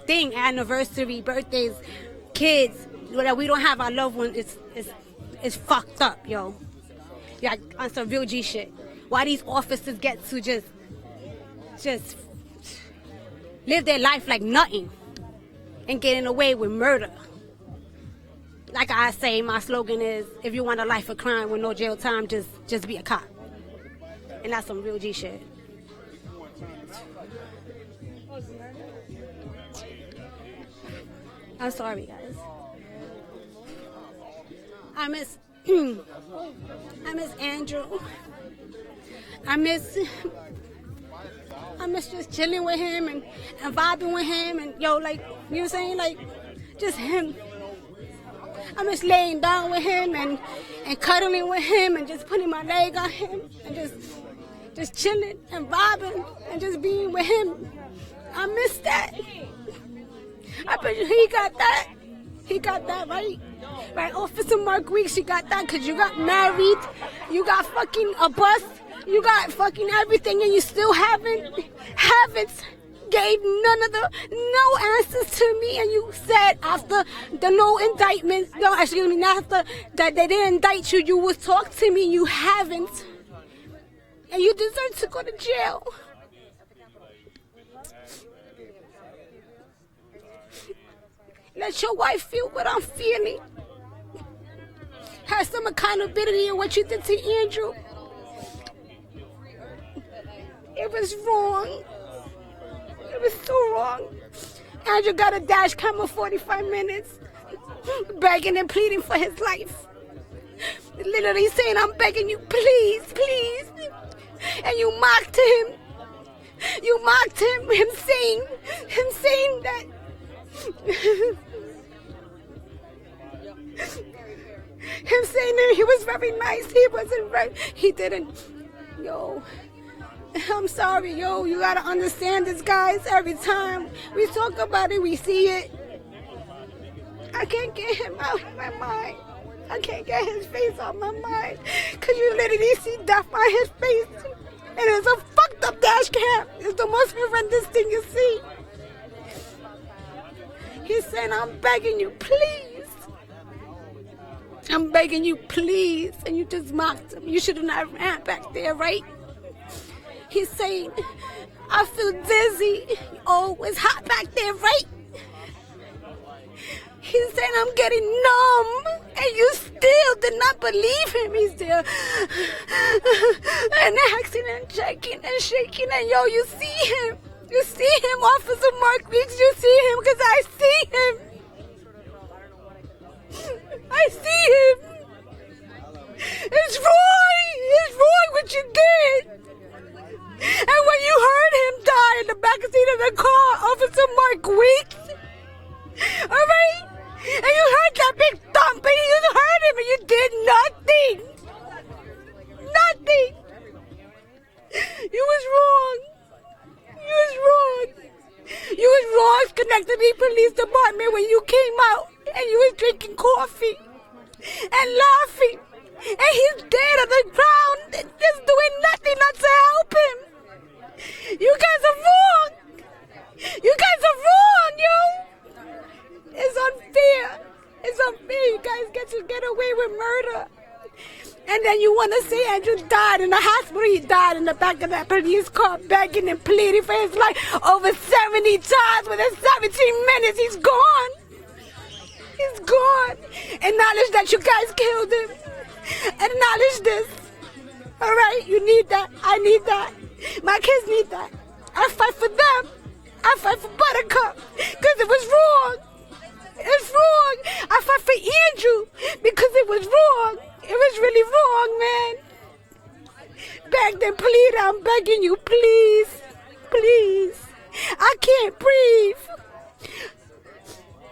S: thing. Anniversary, birthdays, kids. That we don't have our loved ones. It's fucked up, yo. Yeah, on some real G shit. Why these officers get to just live their life like nothing and getting away with murder? Like I say, my slogan is, if you want a life of crime with no jail time, just be a cop. And that's some real G shit. I'm sorry, guys. I miss Andrew. I miss just chilling with him and vibing with him and you know what I'm saying? Like, just him. I miss laying down with him and cuddling with him and just putting my leg on him and just chilling and vibing and just being with him. I miss that. I bet you he got that. He got that, right? Right, Officer Mark Weeks, you got that because you got married, you got fucking a bus, you got fucking everything, and you still haven't gave no answers to me. And you said after the no indictments, no, excuse me, not after that they didn't indict you, you would talk to me, and you haven't. And you deserve to go to jail. Let your wife feel what I'm feeling. Have some accountability in what you did to Andrew. It was wrong. It was so wrong. Andrew got a dash cam of 45 minutes, begging and pleading for his life. Literally saying, I'm begging you, please, please. And you mocked him. You mocked him saying that him saying that he was very nice. He wasn't right. He didn't. Yo, I'm sorry, yo. You gotta understand this, guys. Every time we talk about it, we see it. I can't get him out of my mind. I can't get his face out of my mind. Because you literally see death on his face. And it's a fucked up dash cam. It's the most horrendous thing you see. He said, I'm begging you, please. I'm begging you, please. And you just mocked him. You should have not ran back there, right? He's saying, I feel dizzy. Oh, it's hot back there, right? He's saying, I'm getting numb. And you still did not believe him. He's still and acting and checking and shaking. And yo, you see him. You see him, Officer Mark Weeks. You see him because I see him. I see him. It's wrong. It's wrong what you did. And when you heard him die in the back seat of the car, Officer Mark Weeks, all right? And you heard that big thump, and you heard him, and you did nothing. Nothing. You was wrong. You was wrong. You was wrong, Schenectady Police Department, when you came out, and you was drinking coffee and laughing. And he's dead on the ground, just doing nothing not to help him. You guys are wrong. You guys are wrong, yo. It's unfair. It's unfair. You guys get to get away with murder. And then you want to say Andrew died in the hospital. He died in the back of that police car begging and pleading for his life over 70 times. Within 17 minutes, he's gone. He's gone. Acknowledge that you guys killed him. Acknowledge this. All right? You need that. I need that. My kids need that. I fight for them. I fight for Buttercup because it was wrong. It's wrong. I fight for Andrew because it was wrong. It was really wrong, man. Begged and pleaded. I'm begging you, please. Please. I can't breathe.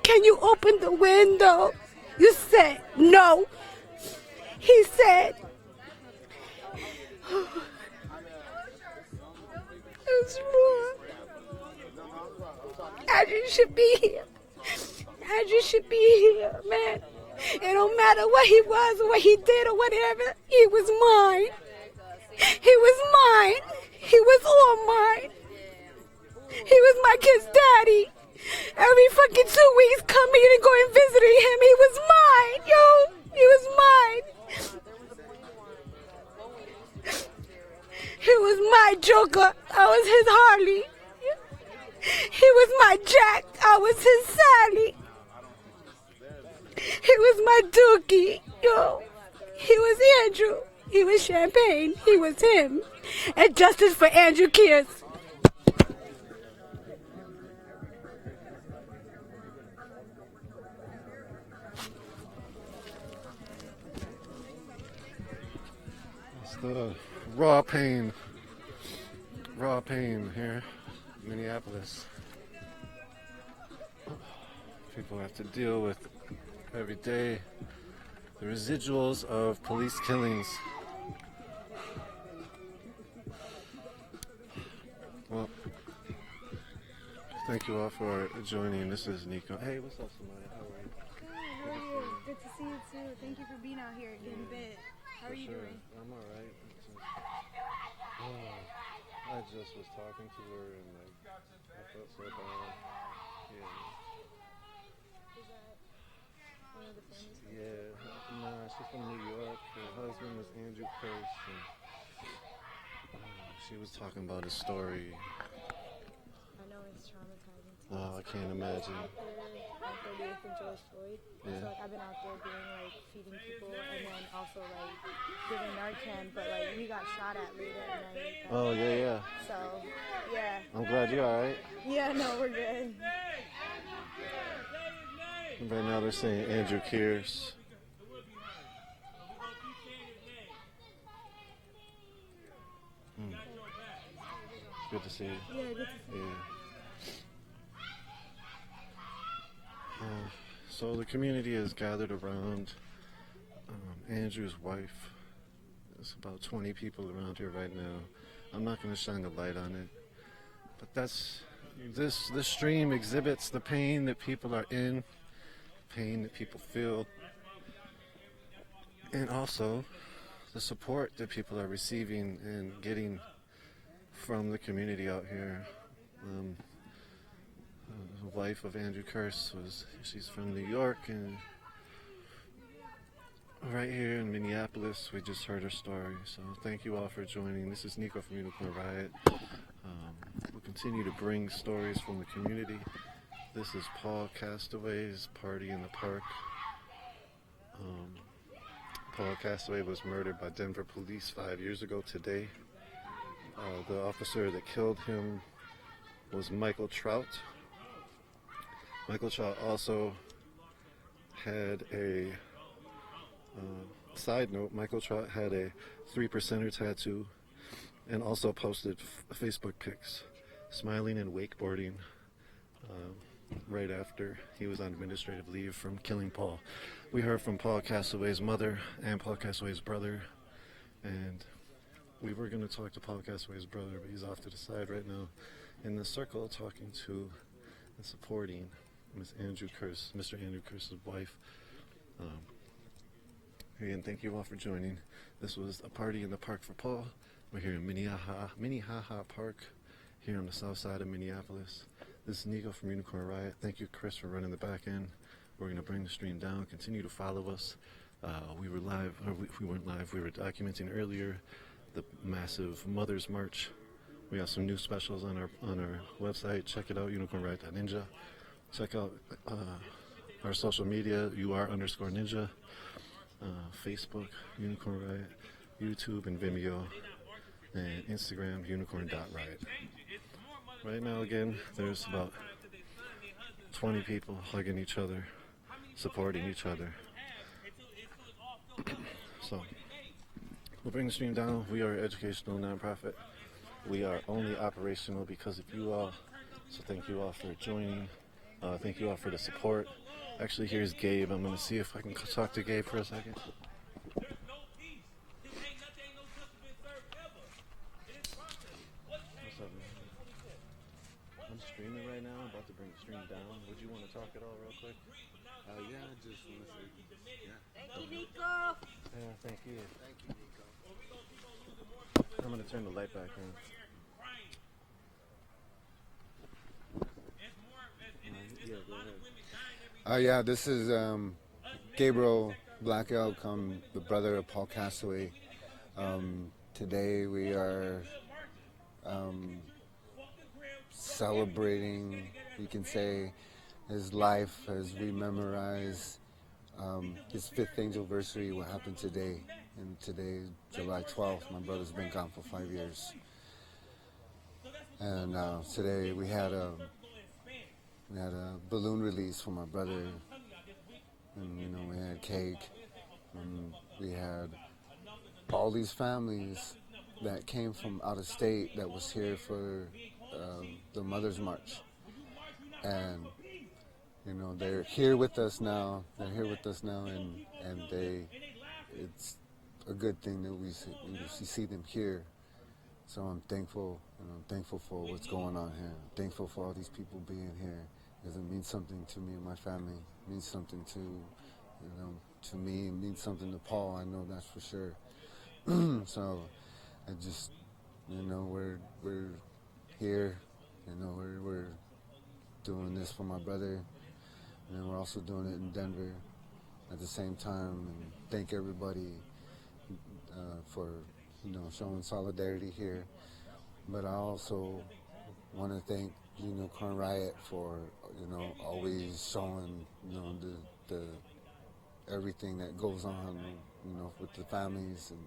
S: Can you open the window? You said no. He said, it's wrong. Andrew should be here. Andrew should be here, man. It don't matter what he was or what he did or whatever. He was mine. He was mine. He was all mine. He was my kid's daddy. Every fucking 2 weeks coming and going visiting him. He was mine, yo. He was mine. He was my Joker. I was his Harley. He was my Jack. I was his Sally. He was my Dookie. Yo. He was Andrew. He was Champagne. He was him. And justice for Andrew Kears.
A: It's the raw pain here in Minneapolis. People have to deal with every day the residuals of police killings. Well, thank you all for joining. This is Nico. Hey, what's up, somebody? How are you?
T: Good to see you too. Thank you for being out here getting bit. How are you doing?
A: I'm alright. I just was talking to her and I felt so bad. Yeah.
T: One of the families?
A: Yeah. Nah, she's from New York. Her husband was Andrew Curse. And, she was talking about his story.
T: I know it's traumatizing.
A: Oh, I can't imagine.
T: My 30th in George Floyd.
A: Yeah.
T: So like I've been out there doing like feeding people and then also like giving Narcan, but like we got shot at late at night.
A: Oh, yeah.
T: So yeah.
A: I'm glad you're all right.
T: Yeah, no, we're good.
A: Right now they're saying Andrew Kears. Good to see you.
T: Yeah, good to see you.
A: So the community is gathered around Andrew's wife. There's about 20 people around here right now. I'm not going to shine a light on it, but this stream exhibits the pain that people are in, pain that people feel, and also the support that people are receiving and getting from the community out here. The wife of Andrew Kears she's from New York, and right here in Minneapolis we just heard her story. So thank you all for joining. This is Nico from Unicorn Riot. We'll continue to bring stories from the community. This is Paul Castaway's Party in the Park. Paul Castaway was murdered by Denver police 5 years ago today. The officer that killed him was Michael Trout. Michael Trout also had a side note. Michael Trout had a 3%er tattoo and also posted Facebook pics smiling and wakeboarding right after he was on administrative leave from killing Paul. We heard from Paul Castaway's mother and Paul Castaway's brother, and we were going to talk to Paul Castaway's brother, but he's off to the side right now in the circle talking to and supporting Mr. Andrew Kears' wife. Again, thank you all for joining. This was a party in the park for Paul. We're here in Minnehaha Park, here on the south side of Minneapolis. This is Nico from Unicorn Riot. Thank you, Chris, for running the back end. We're going to bring the stream down. Continue to follow us. We were live, or we weren't live. We were documenting earlier the massive Mother's March. We have some new specials on our website. Check it out, unicornriot.ninja. Check out our social media, UR_ninja, Facebook, Unicorn Riot, YouTube and Vimeo, and Instagram, unicorn.riot. Right now, again, there's about 20 people hugging each other, supporting each other. So, we'll bring the stream down. We are an educational nonprofit. We are only operational because of you all. So thank you all for joining. Thank you all for the support. Actually, here's Gabe. I'm going to see if I can talk to Gabe for a second. What's up, man? I'm streaming right now. I'm about to bring the stream down. Would you want to talk at all real quick?
U: Yeah, I just want to say, yeah.
B: Thank you, Nico.
A: Yeah, thank you.
U: Thank you, Nico.
A: I'm going to turn the light back on. Yeah, go ahead.
U: Yeah, this is Gabriel Black Elk. I'm the brother of Paul Castaway. Today we are celebrating, you can say, his life as we memorize his 5th anniversary, what happened today. And today, July 12th, my brother's been gone for 5 years. And today we had a balloon release for my brother, and we had cake, and we had all these families that came from out of state that was here for the Mother's March, and they're here with us now. And it's a good thing that we see them here. So I'm thankful, and I'm thankful for what's going on here. I'm thankful for all these people being here, because it means something to me and my family. It means something to me. It means something to Paul. I know that's for sure. So I just, we're here. We're doing this for my brother, and we're also doing it in Denver at the same time. And thank everybody for showing solidarity here. But I also want to thank Unicorn Riot for always showing the everything that goes on with the families, and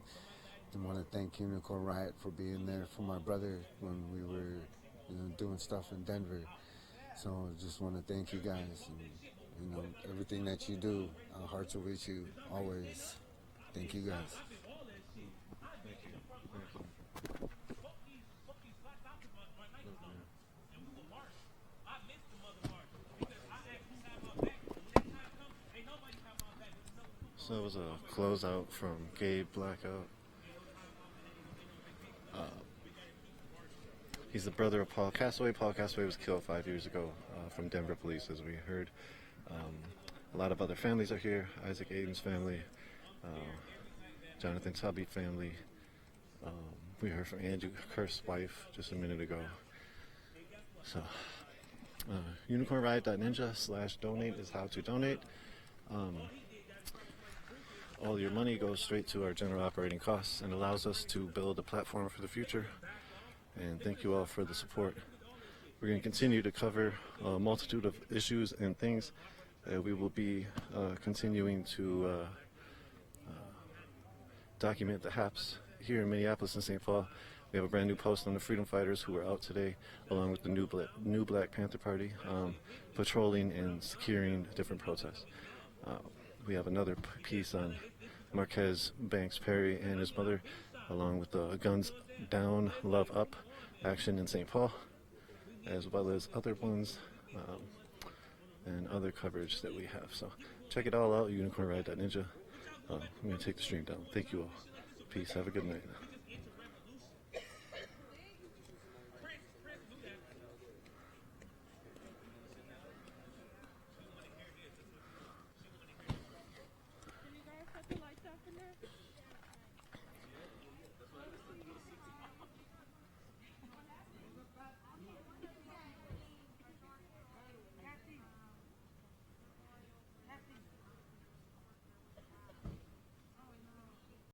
U: I want to thank Unicorn Riot for being there for my brother when we were doing stuff in Denver. So I just want to thank you guys, and everything that you do. Our hearts are with you always. Thank you guys.
A: So it was a closeout from Gabe Blackout. He's the brother of Paul Castaway. Paul Castaway was killed 5 years ago from Denver police, as we heard. A lot of other families are here. Isaac Aiden's family, Jonathan Tubby family. We heard from Andrew Kerf's wife just a minute ago. So, unicornriot.ninja/donate is how to donate. All your money goes straight to our general operating costs and allows us to build a platform for the future. And thank you all for the support. We're going to continue to cover a multitude of issues and things. We will be continuing to document the haps here in Minneapolis and St. Paul. We have a brand new post on the Freedom Fighters who are out today, along with the new Black Panther Party, patrolling and securing different protests. We have another piece on Marquez Banks Perry and his mother, along with the Guns Down, Love Up action in St. Paul, as well as other ones and other coverage that we have. So check it all out, unicornriot.ninja. I'm going to take the stream down. Thank you all. Peace. Have a good night.